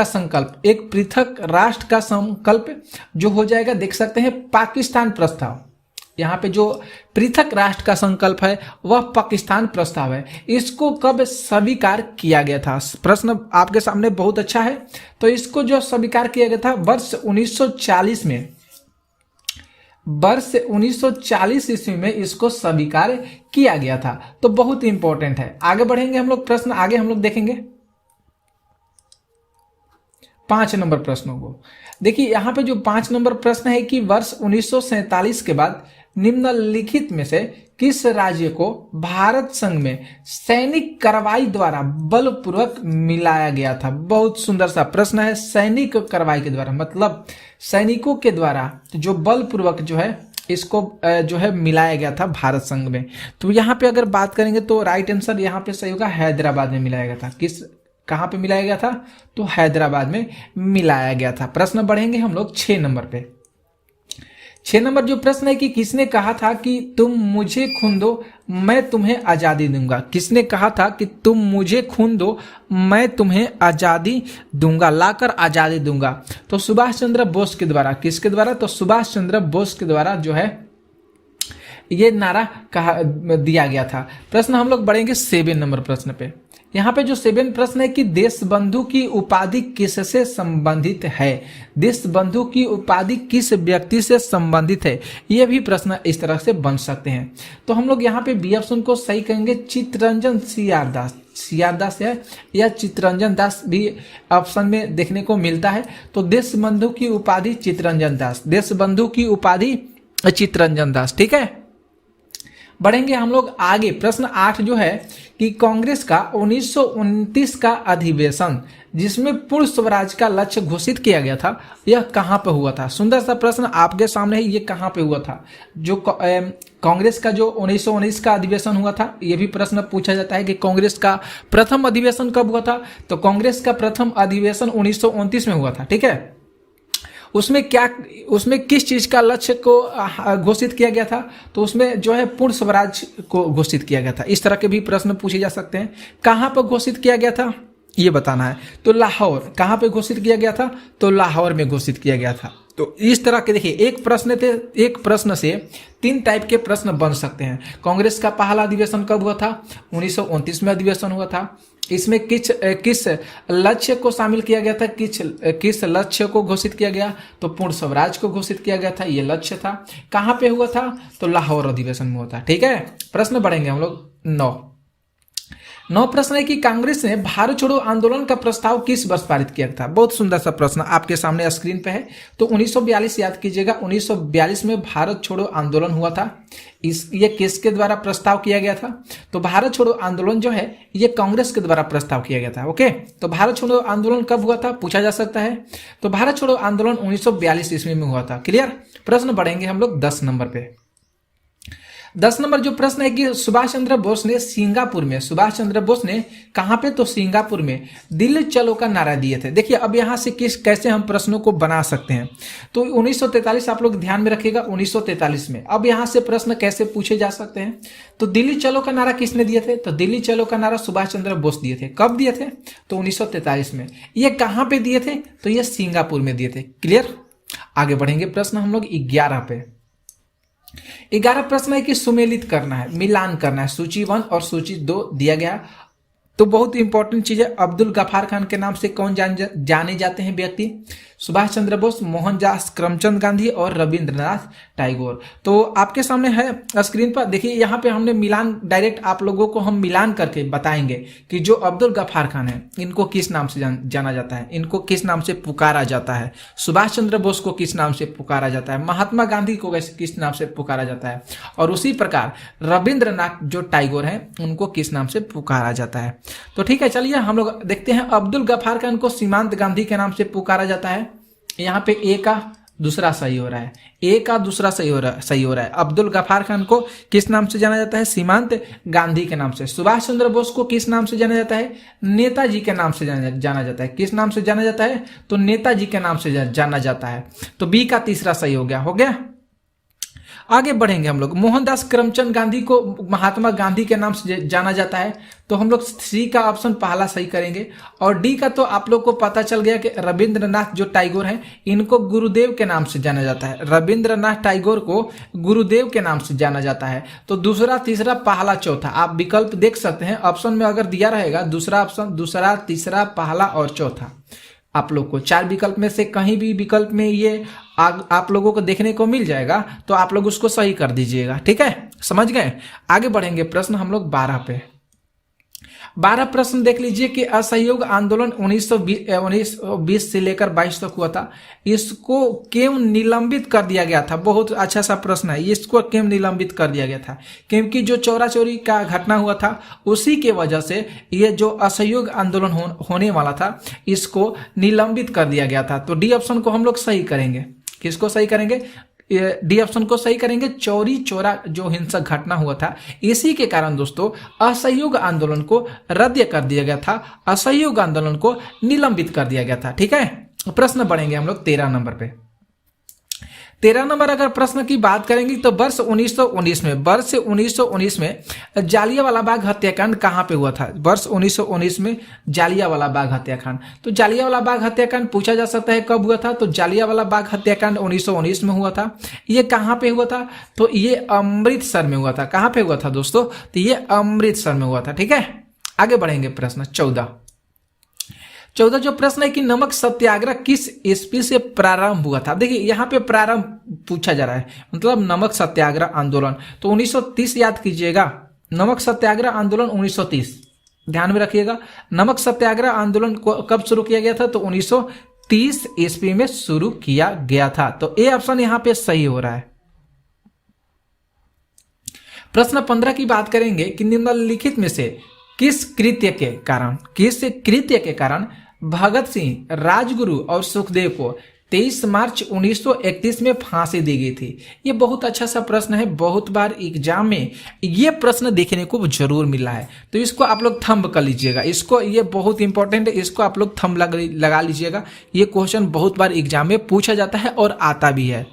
का संकल्प जो हो जाएगा, देख सकते हैं पाकिस्तान प्रस्ताव। यहाँ पे जो पृथक राष्ट्र का संकल्प है वह पाकिस्तान प्रस्ताव है। इसको कब स्वीकार किया गया था? प्रश्न आपके सामने बहुत अच्छा है। तो इसको जो स्वीकार किया गया था वर्ष 1940 में, वर्ष 1940 ईस्वी में इसको स्वीकार किया गया था। तो बहुत इंपॉर्टेंट है। आगे बढ़ेंगे हम लोग, प्रश्न आगे हम लोग देखेंगे 5 नंबर प्रश्नों को। देखिए यहाँ पे जो 5 नंबर प्रश्न है कि वर्ष 1947 के बाद निम्नलिखित में से किस राज्य को भारत संघ में सैनिक कार्रवाई द्वारा बलपूर्वक मिलाया गया था? बहुत सुंदर सा प्रश्न है। सैनिक कार्रवाई के द्वारा मतलब सैनिकों के द्वारा जो बलपूर्वक जो है इसको जो है मिलाया गया था भारत संघ में। तो यहाँ पे अगर बात करेंगे तो राइट आंसर यहाँ पे सही होगा, हैदराबाद में मिलाया गया था। कहाँ पे मिलाया गया था? तो हैदराबाद में मिलाया गया था। प्रश्न बढ़ेंगे हम लोग 6 नंबर पे। 6 नंबर जो प्रश्न है कि किसने कहा था कि तुम मुझे खून दो मैं तुम्हें आजादी दूंगा? किसने कहा था कि तुम मुझे खून दो मैं तुम्हें आजादी दूंगा, लाकर आजादी दूंगा? तो सुभाष चंद्र बोस के द्वारा। किसके द्वारा? तो सुभाष चंद्र बोस के द्वारा जो है ये नारा दिया गया था। प्रश्न हम लोग बढ़ेंगे 7 नंबर प्रश्न पे। यहाँ पे जो 7 प्रश्न है कि देशबंधु की उपाधि किससे संबंधित है? देशबंधु की उपाधि किस व्यक्ति से संबंधित है? ये भी प्रश्न इस तरह से बन सकते हैं। तो हम लोग यहाँ पे बी ऑप्शन को सही कहेंगे, चित्तरंजन सीआर दास है या चित्तरंजन दास भी ऑप्शन में देखने को मिलता है। तो देशबंधु की उपाधि चित्तरंजन दास, देशबंधु की उपाधि चित्तरंजन दास, ठीक है। बढ़ेंगे हम लोग आगे। प्रश्न 8 जो है कि कांग्रेस का 1929 का अधिवेशन जिसमें पूर्ण स्वराज का लक्ष्य घोषित किया गया था, यह कहां पे हुआ था? सुंदर सा प्रश्न आपके सामने है, ये कहां पे हुआ था? जो कांग्रेस का जो 1919 का अधिवेशन हुआ था, ये भी प्रश्न पूछा जाता है कि कांग्रेस का प्रथम अधिवेशन कब हुआ था? तो कांग्रेस का प्रथम अधिवेशन 1929 में हुआ था, ठीक है। उसमें किस चीज का लक्ष्य को घोषित किया गया था? तो उसमें जो है पूर्ण स्वराज को घोषित किया गया था। इस तरह के भी प्रश्न पूछे जा सकते हैं। कहां पर घोषित किया गया था ये बताना है। तो लाहौर, कहां पे घोषित किया गया था? तो लाहौर में घोषित किया गया था। तो इस तरह के देखिए, एक प्रश्न से 3 टाइप के प्रश्न बन सकते हैं। कांग्रेस का पहला अधिवेशन कब हुआ था? 1929 में अधिवेशन हुआ था। इसमें किस लक्ष्य को शामिल किया गया था? किस लक्ष्य को घोषित किया गया? तो पूर्ण स्वराज को घोषित किया गया था, ये लक्ष्य था। कहां पे हुआ था? तो लाहौर अधिवेशन में हुआ था, ठीक है। प्रश्न बढ़ेंगे हम लोग 9 प्रश्न है कि कांग्रेस ने भारत छोड़ो आंदोलन का प्रस्ताव किस वर्ष पारित किया था? बहुत सुंदर सा प्रश्न आपके सामने स्क्रीन पे है। तो 1942 याद कीजिएगा, 1942 में भारत छोड़ो आंदोलन हुआ था। ये किसके द्वारा प्रस्ताव किया गया था? तो भारत छोड़ो आंदोलन जो है ये कांग्रेस के द्वारा प्रस्ताव किया गया था। ओके, तो भारत छोड़ो आंदोलन कब हुआ था पूछा जा सकता है। तो भारत छोड़ो आंदोलन 1942 ईस्वी में हुआ था। क्लियर। प्रश्न बढ़ेंगे हम लोग 10 नंबर पे। 10 नंबर जो प्रश्न है कि सुभाष चंद्र बोस ने कहां पे? तो सिंगापुर में दिल्ली चलो का नारा दिए थे। देखिए अब यहां से कैसे हम प्रश्नों को बना सकते हैं। तो 1943 आप लोग ध्यान में रखिएगा, 1943 में। अब यहां से प्रश्न कैसे पूछे जा सकते हैं? तो दिल्ली चलो का नारा किसने दिए थे? तो दिल्ली चलो का नारा सुभाष चंद्र बोस दिए थे। कब दिए थे? तो 1943 में। ये कहां पे दिए थे? तो ये सिंगापुर में दिए थे। क्लियर। आगे बढ़ेंगे प्रश्न हम लोग 11 पे। 11 प्रश्न है कि सुमेलित करना है, मिलान करना है। सूची 1 और सूची 2 दिया गया। तो बहुत इंपॉर्टेंट चीज है। अब्दुल गफार खान के नाम से कौन जाने जाते हैं व्यक्ति? सुभाष चंद्र बोस, मोहनदास करमचंद गांधी और रविंद्रनाथ टैगोर। तो आपके सामने है स्क्रीन पर, देखिए यहाँ पे हमने मिलान, डायरेक्ट आप लोगों को हम मिलान करके बताएंगे कि जो अब्दुल गफार खान है इनको किस नाम से जाना जाता है, इनको किस नाम से पुकारा जाता है, सुभाष चंद्र बोस को किस नाम से पुकारा जाता है, महात्मा गांधी को किस नाम से पुकारा जाता है, और उसी प्रकार रविंद्रनाथ जो टैगोर है उनको किस नाम से पुकारा जाता है। तो ठीक है, चलिए हम लोग देखते हैं। अब्दुल गफार खान को सीमांत गांधी के नाम से पुकारा जाता है। यहाँ पे ए का दूसरा सही हो रहा है, ए का दूसरा सही हो रहा है। अब्दुल गफार खान को किस नाम से जाना जाता है? सीमांत गांधी के नाम से। सुभाष चंद्र बोस को किस नाम से जाना जाता है? नेताजी के नाम से जाना जाता है। किस नाम से जाना जाता है? तो नेताजी के नाम से जाना जाता है। तो बी का तीसरा सही हो गया। आगे बढ़ेंगे हम लोग। मोहनदास करमचंद गांधी को महात्मा गांधी के नाम से जाना जाता है। तो हम लोग सी का ऑप्शन पहला सही करेंगे। और डी का तो आप लोग को पता चल गया कि रविंद्रनाथ जो टैगोर हैं इनको गुरुदेव के नाम से जाना जाता है। रविंद्रनाथ टैगोर को गुरुदेव के नाम से जाना जाता है। तो दूसरा, तीसरा, पहला, चौथा आप विकल्प देख सकते हैं। ऑप्शन में अगर दिया रहेगा दूसरा ऑप्शन, दूसरा, तीसरा, पहला और चौथा, आप लोग को 4 विकल्प में से कहीं भी विकल्प में ये आप लोगों को देखने को मिल जाएगा, तो आप लोग उसको सही कर दीजिएगा। ठीक है, समझ गए। आगे बढ़ेंगे प्रश्न हम लोग 12 पे। 12 प्रश्न देख लीजिए कि असहयोग आंदोलन 1920 से लेकर 22 तक हुआ था। इसको क्यों निलंबित कर दिया गया था? बहुत अच्छा सा प्रश्न है। इसको क्यों निलंबित कर दिया गया था? क्योंकि जो चोरा चोरी का घटना हुआ था उसी के वजह से ये जो असहयोग आंदोलन होने वाला था इसको निलंबित कर दिया गया था। तो डी ऑप्शन को हम लोग सही करेंगे। किसको सही करेंगे? डी ऑप्शन को सही करेंगे। चोरी चोरा जो हिंसक घटना हुआ था इसी के कारण दोस्तों असहयोग आंदोलन को रद्द कर दिया गया था, असहयोग आंदोलन को निलंबित कर दिया गया था। ठीक है, प्रश्न बढ़ेंगे हम लोग 13 नंबर पे। 13 नंबर अगर प्रश्न की बात करेंगे तो वर्ष 1919 में जालियांवाला बाग हत्याकांड कहां पे हुआ था? वर्ष 1919 में जालियांवाला बाग हत्याकांड। तो जालियांवाला बाग हत्याकांड पूछा जा सकता है कब हुआ था? तो जालियांवाला बाग हत्याकांड 1919 में हुआ था। ये कहां पे हुआ था? तो ये अमृतसर में हुआ था। कहां पे हुआ था दोस्तों? तो ये अमृतसर में हुआ था। ठीक है, आगे बढ़ेंगे प्रश्न 14 जो प्रश्न है कि नमक सत्याग्रह किस ईस्वी से प्रारंभ हुआ था? देखिए यहाँ पे प्रारंभ पूछा जा रहा है, मतलब नमक सत्याग्रह आंदोलन। तो 1930 याद कीजिएगा। नमक सत्याग्रह आंदोलन 1930 ध्यान में रखिएगा। नमक सत्याग्रह आंदोलन को कब शुरू किया गया था? तो 1930 ईस्वी में शुरू किया गया था। तो ए ऑप्शन यहाँ पे सही हो रहा है। प्रश्न 15 की बात करेंगे कि निम्नलिखित में से किस कृत्य के कारण भगत सिंह, राजगुरु और सुखदेव को 23 मार्च 1931 में फांसी दी गई थी। ये बहुत अच्छा सा प्रश्न है, बहुत बार एग्जाम में ये प्रश्न देखने को जरूर मिला है, तो इसको आप लोग थंब कर लीजिएगा। इसको, ये बहुत इंपॉर्टेंट है, इसको आप लोग थंब लगा लीजिएगा। ये क्वेश्चन बहुत बार एग्जाम में पूछा जाता है और आता भी है।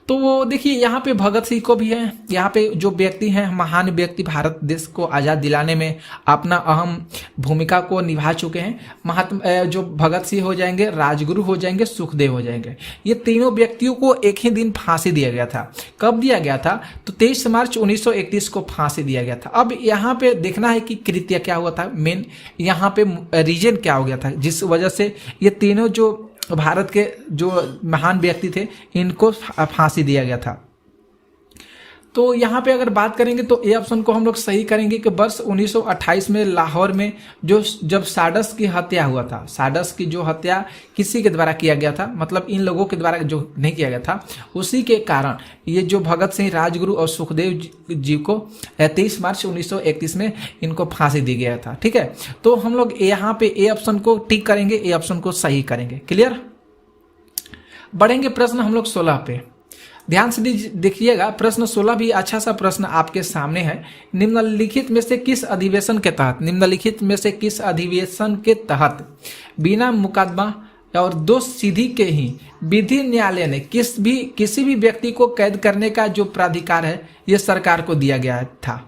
तो वो देखिए यहाँ पे भगत सिंह को भी है, यहाँ पे जो व्यक्ति हैं, महान व्यक्ति, भारत देश को आज़ाद दिलाने में अपना अहम भूमिका को निभा चुके हैं। जो भगत सिंह हो जाएंगे, राजगुरु हो जाएंगे, सुखदेव हो जाएंगे। ये तीनों व्यक्तियों को एक ही दिन फांसी दिया गया था। कब दिया गया था? तो 23 मार्च 1931 को फांसी दिया गया था। अब यहाँ पे देखना है कि कृत्य क्या हुआ था, मेन यहाँ पे रीजन क्या हो गया था जिस वजह से ये तीनों जो भारत के जो महान व्यक्ति थे इनको फांसी दिया गया था। तो यहाँ पे अगर बात करेंगे तो ए ऑप्शन को हम लोग सही करेंगे कि वर्ष 1928 में लाहौर में जब साडस की हत्या हुआ था, साडस की जो हत्या किसी के द्वारा किया गया था, मतलब इन लोगों के द्वारा जो नहीं किया गया था, उसी के कारण ये जो भगत सिंह, राजगुरु और सुखदेव जी को 23 मार्च 1931 में इनको फांसी दी गया था। ठीक है, तो हम लोग यहाँ पे ए ऑप्शन को टिक करेंगे, ए ऑप्शन को सही करेंगे। क्लियर? बढ़ेंगे प्रश्न हम लोग 16 पे। ध्यान से देखिएगा, प्रश्न 16 भी अच्छा सा प्रश्न आपके सामने है। निम्नलिखित में से किस अधिवेशन के तहत बिना मुकदमा और दोष सिद्धि के ही विधि न्यायालय ने किसी भी व्यक्ति को कैद करने का जो प्राधिकार है यह सरकार को दिया गया था?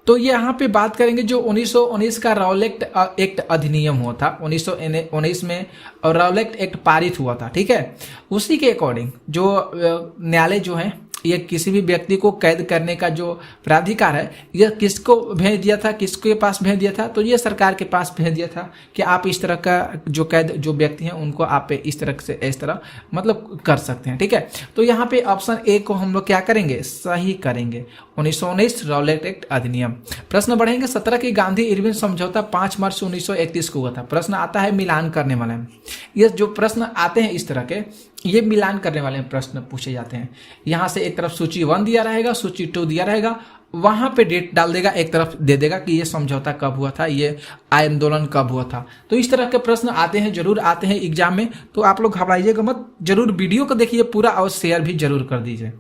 तो यहाँ पे बात करेंगे जो 1919 का रॉलेट एक्ट अधिनियम हुआ था, 1919 में रॉलेट एक्ट पारित हुआ था। ठीक है, उसी के अकॉर्डिंग जो न्यायालय जो है ये किसी भी व्यक्ति को कैद करने का जो प्राधिकार है यह किसको भेज दिया था, किसके पास भेज दिया था? तो ये सरकार के पास भेज दिया था कि आप इस तरह का जो कैद जो व्यक्ति हैं उनको आप इस तरह से इस तरह मतलब कर सकते हैं। ठीक है, तो यहाँ पे ऑप्शन ए को हम लोग क्या करेंगे? सही करेंगे, 1919 रॉलेट एक्ट अधिनियम। प्रश्न बढ़ेंगे 17 की गांधी इरविन समझौता 5 मार्च 1931 को हुआ था। प्रश्न आता है मिलान करने वाले में। ये जो प्रश्न आते हैं इस तरह के, ये मिलान करने वाले प्रश्न पूछे जाते हैं। यहाँ से एक तरफ सूची 1 दिया रहेगा, सूची 2 दिया रहेगा, वहां पे डेट डाल देगा, एक तरफ दे देगा कि ये समझौता कब हुआ था, ये आंदोलन कब हुआ था। तो इस तरह के प्रश्न आते हैं, जरूर आते हैं एग्जाम में, तो आप लोग घबराइएगा मत, जरूर वीडियो को देखिए पूरा और शेयर भी जरूर कर दीजिए।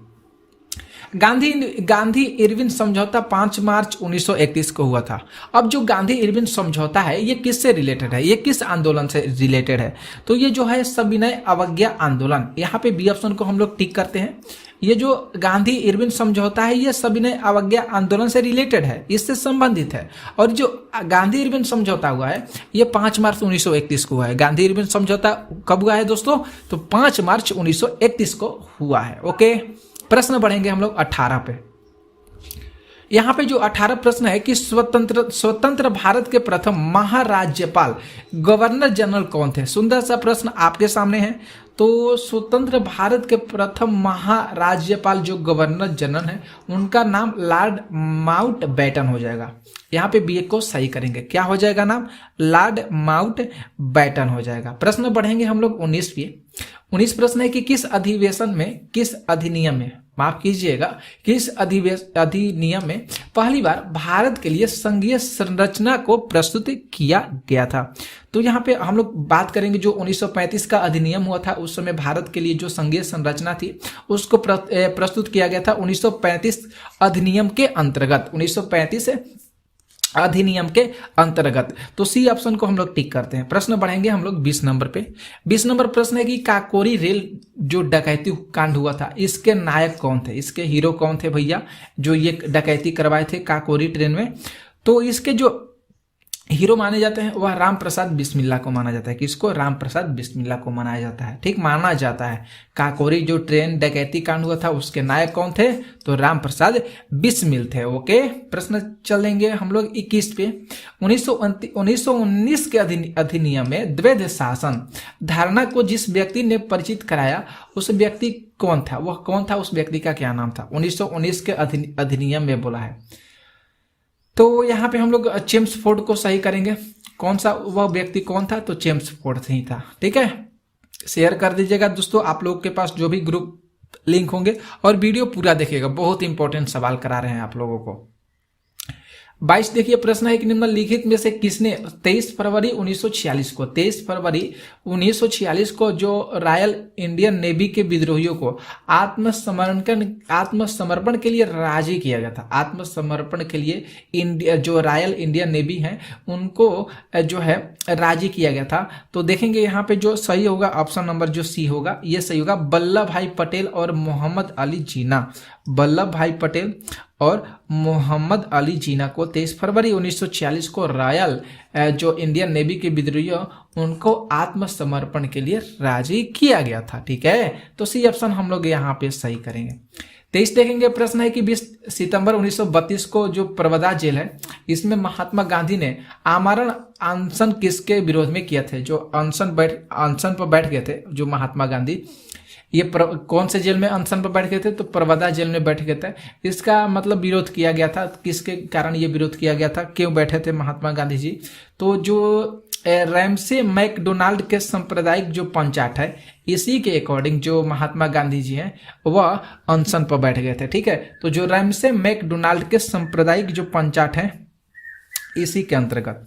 गांधी इरविन समझौता 5 मार्च 1931 को हुआ था। अब जो गांधी इरविन समझौता है ये किससे रिलेटेड है, ये किस आंदोलन से रिलेटेड है? तो ये जो है सविनय अवज्ञा आंदोलन, यहाँ पे बी ऑप्शन को हम लोग टिक करते हैं। ये जो गांधी इरविन समझौता है ये सविनय अवज्ञा आंदोलन से रिलेटेड है, इससे संबंधित है। और जो गांधी इरविन समझौता हुआ है ये 5 मार्च 1931 को हुआ है। गांधी इरविन समझौता कब हुआ है दोस्तों? तो 5 मार्च 1931 को हुआ है। ओके, प्रश्न बढ़ेंगे हम लोग 18 पे। यहाँ पे जो 18 प्रश्न है कि स्वतंत्र भारत के प्रथम महाराज्यपाल गवर्नर जनरल कौन थे? सुंदर सा प्रश्न आपके सामने है। तो स्वतंत्र भारत के प्रथम महाराज्यपाल जो गवर्नर जनरल है उनका नाम लॉर्ड माउंटबेटन हो जाएगा। यहाँ पे बी को सही करेंगे, क्या हो जाएगा नाम? लॉर्ड माउंटबेटन हो जाएगा। प्रश्न बढ़ेंगे हम लोग 19 पे। 19 प्रश्न है कि किस अधिनियम में माफ कीजिएगा, किस अधिनियम में पहली बार भारत के लिए संघीय संरचना को प्रस्तुत किया गया था? तो यहाँ पे हम लोग बात करेंगे जो 1935 का अधिनियम हुआ था, उस समय भारत के लिए जो संघीय संरचना थी उसको प्रस्तुत किया गया था 1935 अधिनियम के अंतर्गत, 1935 अधिनियम के अंतर्गत। तो सी ऑप्शन को हम लोग टिक करते हैं। प्रश्न बढ़ेंगे हम लोग 20 नंबर पे। 20 नंबर प्रश्न है कि काकोरी रेल जो डकैती कांड हुआ था इसके नायक कौन थे, इसके हीरो कौन थे भैया, जो ये डकैती करवाए थे काकोरी ट्रेन में? तो इसके जो हीरो माने जाते हैं वह राम प्रसाद बिस्मिल्ला को माना जाता है। किसको? राम प्रसाद बिस्मिल्ला को माना जाता है। ठीक, माना जाता है। काकोरी जो ट्रेन डकैती कांड हुआ था उसके नायक कौन थे? तो राम प्रसाद बिस्मिल थे। ओके, प्रश्न चलेंगे हम लोग 21 पे। 1919 के अधिनियम में द्वैध शासन धारणा को जिस व्यक्ति ने परिचित कराया उस व्यक्ति कौन था? वह कौन था? उस व्यक्ति का क्या नाम था? 1919 के अधिनियम में बोला है। तो यहाँ पे हम लोग चेम्सफोर्ड को सही करेंगे। कौन सा वह व्यक्ति कौन था? तो चेम्सफोर्ड ही था। ठीक है, शेयर कर दीजिएगा दोस्तों, आप लोग के पास जो भी ग्रुप लिंक होंगे और वीडियो पूरा देखिएगा, बहुत इंपॉर्टेंट सवाल करा रहे हैं आप लोगों को। 22 देखिए प्रश्न है कि निम्नलिखित में से किसने 23 फरवरी 1946 को जो रॉयल इंडियन नेवी के विद्रोहियों को आत्मसमर्पण के लिए राजी किया गया था। आत्मसमर्पण के लिए इंडिया जो रॉयल इंडियन नेवी है उनको जो है राजी किया गया था। तो देखेंगे यहाँ पे जो सही होगा ऑप्शन नंबर जो सी होगा ये सही होगा, वल्लभ भाई पटेल और मोहम्मद अली जिन्ना। वल्लभ भाई पटेल और मोहम्मद अली जिन्ना को 23 फरवरी 1946 को रॉयल जो इंडियन नेवी के विद्रोहियों उनको आत्मसमर्पण के लिए राजी किया गया था। ठीक है, तो सी ऑप्शन हम लोग यहाँ पे सही करेंगे। 23 देखेंगे प्रश्न है कि 20 सितंबर 1932 को जो परवदा जेल है इसमें महात्मा गांधी ने आमरण अनशन किसके विरोध में किया थे? जो अनशन पर बैठ गए थे जो महात्मा गांधी, ये कौन से जेल में अनशन पर बैठ गए थे? तो परवदा जेल में बैठ गए थे। इसका मतलब विरोध किया गया था, किसके कारण ये विरोध किया गया था, क्यों बैठे थे महात्मा गांधी जी? तो जो रैमसे मैकडोनाल्ड के सांप्रदायिक जो पंचायत है इसी के अकॉर्डिंग जो महात्मा गांधी जी हैं वह अनशन पर बैठ गए थे। ठीक है, तो जो रैमसे मैकडोनाल्ड के सांप्रदायिक जो पंचायत है इसी के अंतर्गत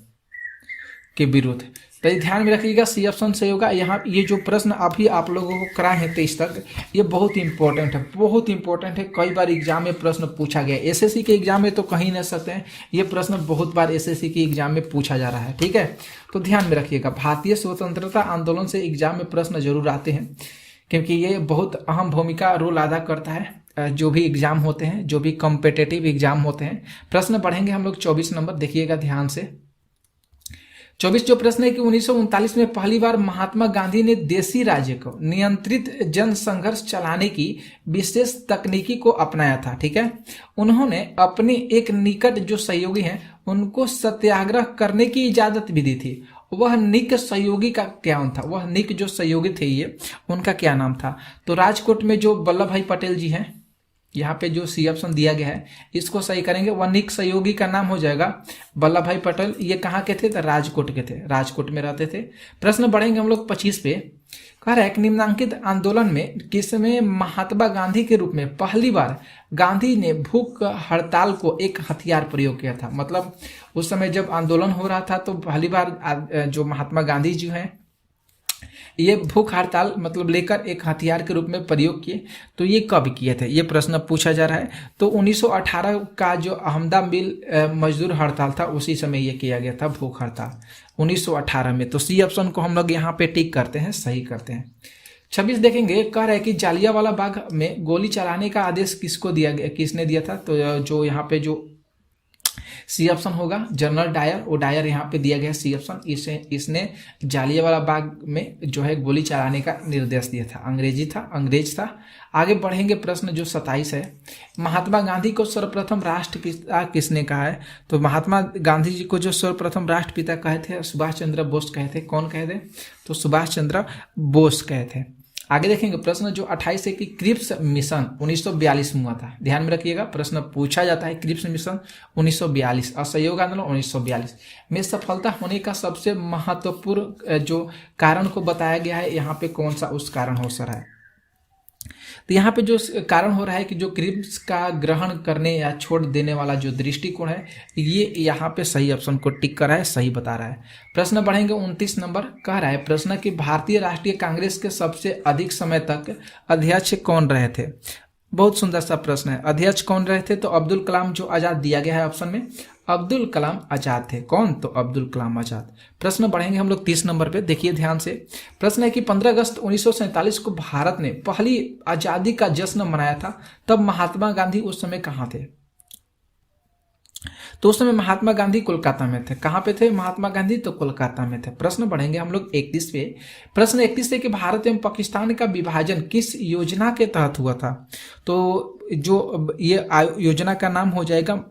के विरोध। तो ध्यान में रखिएगा सी ऑप्शन सही होगा। यहाँ ये जो प्रश्न अभी आप लोगों को कराए हैं 23 तक ये बहुत इंपॉर्टेंट है, बहुत इंपॉर्टेंट है। कई बार एग्जाम में प्रश्न पूछा गया, एसएससी के एग्जाम में तो कहीं नहीं सकते हैं, ये प्रश्न बहुत बार एसएससी के एग्जाम में पूछा जा रहा है। ठीक है, तो ध्यान में रखिएगा भारतीय स्वतंत्रता आंदोलन से एग्जाम में प्रश्न जरूर आते हैं क्योंकि ये बहुत अहम भूमिका रोल अदा करता है। जो भी एग्जाम होते हैं, जो भी कॉम्पिटिटिव एग्जाम होते हैं, प्रश्न पढ़ेंगे हम लोग 24 नंबर, देखिएगा ध्यान से। 24 जो प्रश्न है कि 1939 में पहली बार महात्मा गांधी ने देशी राज्य को नियंत्रित जन संघर्ष चलाने की विशेष तकनीकी को अपनाया था। ठीक है, उन्होंने अपने एक निकट जो सहयोगी हैं उनको सत्याग्रह करने की इजाजत भी दी थी। वह निक सहयोगी का क्या नाम था? वह निक जो सहयोगी थे ये उनका क्या नाम था? तो राजकोट में जो वल्लभ भाई पटेल जी हैं, यहाँ पे जो सी ऑप्शन दिया गया है इसको सही करेंगे। वह निक सहयोगी का नाम हो जाएगा वल्लभ भाई पटेल। ये कहाँ के थे? तो राजकोट के थे, राजकोट में रहते थे। प्रश्न बढ़ेंगे हम लोग 25 पे। कह रहा है कि निम्नांकित आंदोलन में किसमें महात्मा गांधी के रूप में पहली बार गांधी ने भूख हड़ताल को एक हथियार प्रयोग किया था? मतलब उस समय जब आंदोलन हो रहा था तो पहली बार जो महात्मा गांधी जी हैं ये भूख हड़ताल मतलब लेकर एक हथियार के रूप में प्रयोग किए। तो ये कब किए थे? ये प्रश्न पूछा जा रहा है। तो 1918 का जो अहमदा मिल मजदूर हड़ताल था उसी समय ये किया गया था, भूख हड़ताल 1918 में। तो सी ऑप्शन को हम लोग यहाँ पे टिक करते हैं, सही करते हैं। 26 देखेंगे, कह रहा है कि जालियांवाला बाग में गोली चलाने का आदेश किसको दिया गया, किसने दिया था? तो जो यहाँ पे जो सी ऑप्शन होगा जनरल डायर, वो डायर यहाँ पे दिया गया सी ऑप्शन। इसने जालियांवाला बाग में जो है गोली चलाने का निर्देश दिया था, अंग्रेज था। आगे बढ़ेंगे प्रश्न जो 27 है, महात्मा गांधी को सर्वप्रथम राष्ट्रपिता किसने कहा है? तो महात्मा गांधी जी को जो सर्वप्रथम राष्ट्रपिता कहे थे सुभाष चंद्र बोस कहे थे। कौन कहे थे? तो सुभाष चंद्र बोस कहे थे। आगे देखेंगे प्रश्न जो 28 है कि क्रिप्स मिशन 1942 में हुआ था। ध्यान में रखिएगा प्रश्न पूछा जाता है क्रिप्स मिशन 1942, असहयोग आंदोलन 1942 में सफलता होने का सबसे महत्वपूर्ण जो कारण को बताया गया है, यहाँ पे कौन सा उस कारण हो रहा है? तो यहाँ पे जो कारण हो रहा है कि जो क्रिप्स का ग्रहण करने या छोड़ देने वाला जो दृष्टिकोण है ये यहाँ पे सही ऑप्शन को टिक कर रहा है, सही बता रहा है। प्रश्न बढ़ेंगे 29 नंबर। कह रहा है प्रश्न कि भारतीय राष्ट्रीय कांग्रेस के सबसे अधिक समय तक अध्यक्ष कौन रहे थे? बहुत सुंदर सा प्रश्न है। अध्यक्ष कौन रहे थे? तो अब्दुल कलाम जो आजाद दिया गया है ऑप्शन में, अब्दुल कलाम आजाद थे। कौन? तो अब्दुल कलाम आजाद। प्रश्न बढ़ेंगे हम लोग 30 नंबर पे, देखिए ध्यान से। प्रश्न है कि 15 अगस्त 1947 को भारत ने पहली आजादी का जश्न मनाया था, तब महात्मा गांधी उस समय कहाँ थे? तो उस समय महात्मा गांधी कोलकाता में थे। कहाँ पे थे महात्मा गांधी? तो कोलकाता में थे। प्रश्न बढ़ेंगे हम लोग 31 पे। प्रश्न 31 है कि भारत एवं पाकिस्तान का विभाजन किस योजना के तहत हुआ था? तो जो ये योजना का नाम हो जाएगा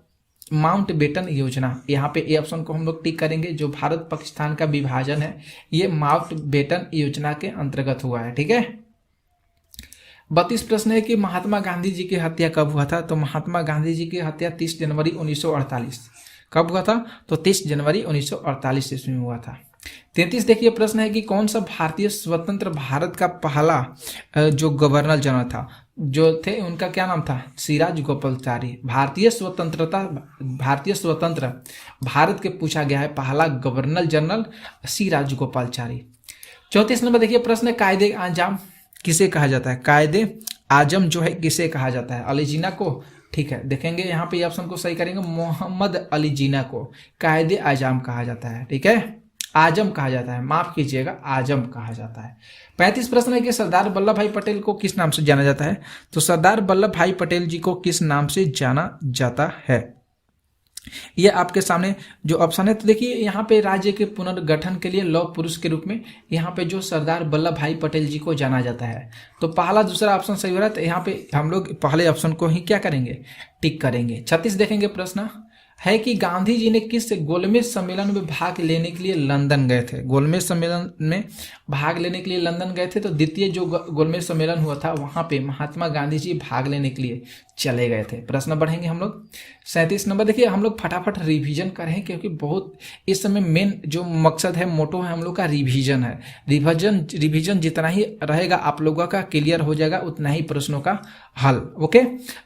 माउंटबेटन योजना। यहाँ पे ए ऑप्शन को हम लोग टिक करेंगे। जो भारत पाकिस्तान का विभाजन है ये माउंटबेटन योजना के अंतर्गत हुआ है। ठीक है। 32 प्रश्न है कि महात्मा गांधी जी की हत्या कब हुआ था? तो महात्मा गांधी जी की हत्या 30 जनवरी 1948 कब हुआ था? तो 30 जनवरी 1948 ईस्वी में हुआ था। 33 देखिए प्रश्न है कि कौन सा भारतीय स्वतंत्र भारत का पहला जो गवर्नर जनरल था? जो थे उनका क्या नाम था, सिराज गोपालाचारी। भारतीय स्वतंत्र भारत के पूछा गया है पहला governor general Siraj Gopalachari. 34 number देखिए प्रश्न, कायदे आजम किसे कहा जाता है? कायदे आजम जो है किसे कहा जाता है? अली जिन्ना को। ठीक है, देखेंगे यहाँ पे ऑप्शन को सही करेंगे, मोहम्मद अली जिन्ना को कायदे आजम कहा जाता है। ठीक है, आजम कहा जाता है, माफ कीजिएगा, आजम कहा जाता है। 35 प्रश्न है कि सरदार वल्लभ भाई पटेल को किस नाम से जाना जाता है? तो सरदार वल्लभ भाई पटेल जी को किस नाम से जाना जाता है? ये आपके सामने जो ऑप्शन है, तो देखिए यहाँ पे राज्य के पुनर्गठन के लिए लौह पुरुष के रूप में यहाँ पे जो सरदार वल्लभ भाई पटेल जी को जाना जाता है। तो पहला दूसरा ऑप्शन सही हो रहा है, तो यहाँ पे हम लोग पहले ऑप्शन को ही क्या करेंगे, टिक करेंगे। 36 देखेंगे प्रश्न है कि गांधी जी ने किस गोलमेज सम्मेलन में भाग लेने के लिए लंदन गए थे? गोलमेज सम्मेलन में भाग लेने के लिए लंदन गए थे, तो द्वितीय जो गोलमेज सम्मेलन हुआ था वहां पे महात्मा गांधी जी भाग लेने के लिए चले गए थे। प्रश्न बढ़ेंगे हम लोग। 37 नंबर देखिए, हम लोग फटाफट रिवीजन करें क्योंकि बहुत इस समय मेन जो मकसद है, मोटो है हम लोग का रिवीजन है। रिवीजन जितना ही रहेगा आप लोगों का क्लियर हो जाएगा, उतना ही प्रश्नों का हल। ओके,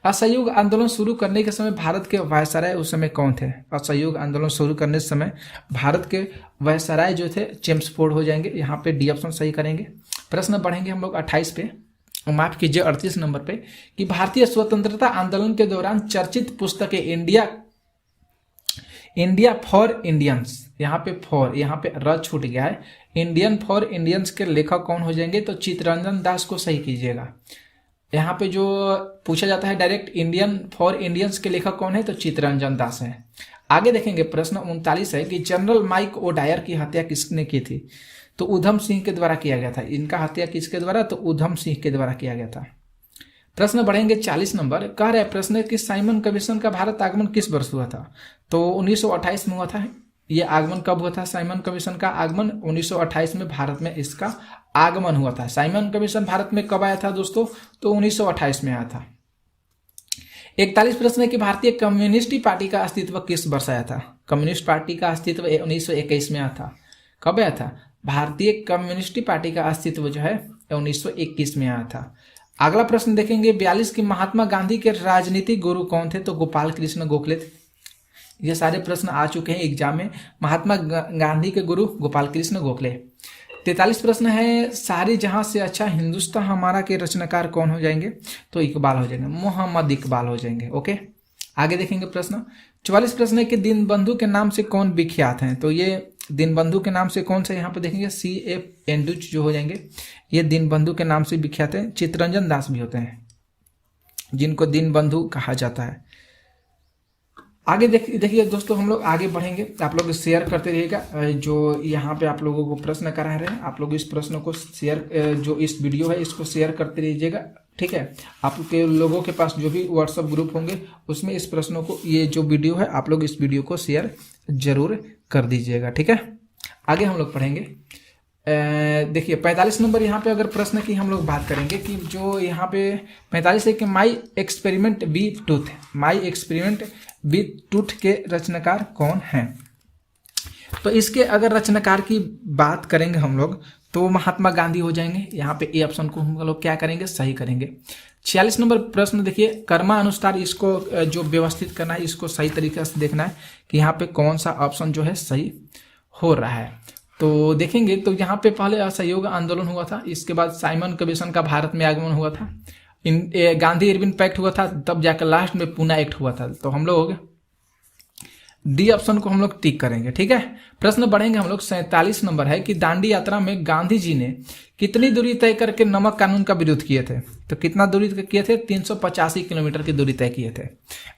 असहयोग आंदोलन शुरू करने के समय भारत के वायसराय उस समय कौन थे? असहयोग आंदोलन शुरू करने के समय भारत के वायसराय जो थे चेम्सफोर्ड हो जाएंगे। यहाँ पे डी ऑप्शन सही करेंगे। प्रश्न बढ़ेंगे हम लोग 28 पे, माफ कीजिए 38 नंबर पे, कि भारतीय स्वतंत्रता आंदोलन के दौरान चर्चित पुस्तक इंडिया फॉर इंडियंस, यहाँ पे र छूट गया है, इंडियन फॉर इंडियंस के लेखक कौन हो जाएंगे? तो चित्तरंजन दास को सही कीजिएगा। यहाँ पे जो पूछा जाता है डायरेक्ट इंडियन फॉर इंडियंस के लेखक कौन है? तो चित्तरंजन दास है। आगे देखेंगे प्रश्न 39 है कि जनरल माइक ओडायर की हत्या किसने की थी? तो उधम सिंह के द्वारा किया गया था। इनका हत्या किसके द्वारा? तो उधम सिंह के द्वारा किया गया था। प्रश्न बढ़ेंगे 40 नंबर, कह रहे प्रश्न कि साइमन कमीशन का भारत आगमन किस वर्ष हुआ था? तो 1928 में हुआ था। ये आगमन कब हुआ था? साइमन कमीशन का आगमन 1928 में भारत में इसका आगमन हुआ था। साइमन कमीशन भारत में कब आया था दोस्तों? तो 1928 में आया था। 41 प्रश्न है कि भारतीय कम्युनिस्ट पार्टी का अस्तित्व किस वर्ष आया था? कम्युनिस्ट पार्टी का अस्तित्व 1921 में आया था। कब आया था? भारतीय कम्युनिस्ट पार्टी का अस्तित्व जो है 1921 में आया था। अगला प्रश्न देखेंगे 42 की महात्मा गांधी के राजनीतिक गुरु कौन थे? तो गोपाल कृष्ण गोखले थे। ये सारे प्रश्न आ चुके हैं एग्जाम में। महात्मा गांधी के गुरु गोपाल कृष्ण गोखले। 43 प्रश्न है सारे जहां से अच्छा हिंदुस्तान हमारा के रचनाकार कौन हो जाएंगे? तो इकबाल हो जाएंगे, मोहम्मद इकबाल हो जाएंगे। ओके, आगे देखेंगे प्रश्न 44 प्रश्न है कि दीनबंधु के नाम से कौन विख्यात हैं? तो ये दीनबंधु के नाम से कौन सा यहाँ पे देखेंगे C.F. एंड्रूज जो हो जाएंगे, ये दीनबंधु के नाम से विख्यात है। चित्तरंजन दास भी होते हैं जिनको दीनबंधु कहा जाता है। आगे देखिए दोस्तों, हम लोग आगे बढ़ेंगे, आप लोग शेयर करते रहिएगा। जो यहाँ पे आप लोगों को प्रश्न करा रहे हैं, आप लोग इस प्रश्न को शेयर, जो इस वीडियो है इसको शेयर करते रहिएगा। ठीक है, आपके लोगों के पास जो भी व्हाट्सएप ग्रुप होंगे उसमें इस प्रश्नों को, ये जो वीडियो है आप लोग इस वीडियो को शेयर जरूर कर दीजिएगा। ठीक है, आगे हम लोग पढ़ेंगे। देखिए 45 नंबर यहाँ पे अगर प्रश्न की हम लोग बात करेंगे कि जो यहाँ पे 45 है कि माई एक्सपेरिमेंट विथ टूथ के रचनाकार कौन हैं? तो इसके अगर रचनाकार की बात करेंगे हम लोग तो महात्मा गांधी हो जाएंगे। यहाँ पे ए ऑप्शन को हम लोग क्या करेंगे, सही करेंगे। 46 नंबर प्रश्न देखिए, कर्मा अनुसार इसको जो व्यवस्थित करना है इसको सही तरीके से देखना है कि यहाँ पे कौन सा ऑप्शन जो है सही हो रहा है। तो देखेंगे तो यहाँ पे पहले असहयोग आंदोलन हुआ था, इसके बाद साइमन कमीशन का भारत में आगमन हुआ था, गांधी इरविन पैक्ट हुआ था, तब जाकर लास्ट में पूना एक्ट हुआ था। तो हम लोग डी ऑप्शन को हम लोग टिक करेंगे। ठीक है, प्रश्न बढ़ेंगे हम लोग 47 नंबर है कि दांडी यात्रा में गांधी जी ने कितनी दूरी तय करके नमक कानून का विरोध किए थे? तो कितना दूरी किए थे? 385 किलोमीटर की दूरी तय किए थे।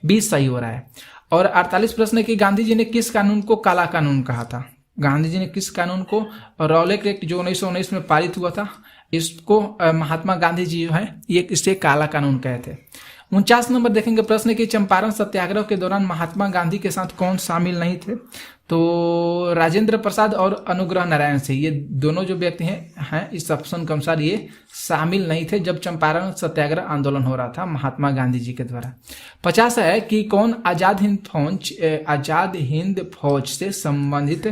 20 सही हो रहा है। और 48 प्रश्न है कि गांधी जी ने किस कानून को काला कानून कहा था? गांधी जी ने किस कानून को? रॉलेट एक्ट जो 1919 में पारित हुआ था, इसको महात्मा गांधी जी जो है ये इसे काला कानून कहे थे। 49 नंबर देखेंगे प्रश्न कि चंपारण सत्याग्रह के दौरान महात्मा गांधी के साथ कौन शामिल नहीं थे? तो राजेंद्र प्रसाद और अनुग्रह नारायण सिंह, ये दोनों जो व्यक्ति हैं इस ऑप्शन के अनुसार ये शामिल नहीं थे जब चंपारण सत्याग्रह आंदोलन हो रहा था महात्मा गांधी जी के द्वारा। 50 है कि कौन आजाद हिंद फौज से संबंधित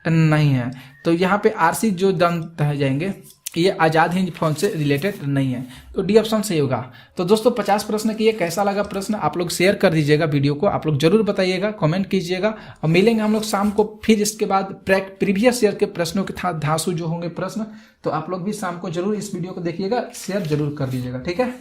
नहीं है? तो यहाँ पे आरसी जो दंत जाएंगे ये आज़ाद हिंद फौज से रिलेटेड नहीं है। तो डी ऑप्शन सही होगा। तो दोस्तों 50 प्रश्न किए, कैसा लगा प्रश्न आप लोग शेयर कर दीजिएगा वीडियो को, आप लोग जरूर बताइएगा, कमेंट कीजिएगा। और मिलेंगे हम लोग शाम को फिर इसके बाद प्रीवियस ईयर के प्रश्नों के धांसू जो होंगे प्रश्न, तो आप लोग भी शाम को जरूर इस वीडियो को देखिएगा, शेयर जरूर कर दीजिएगा। ठीक है।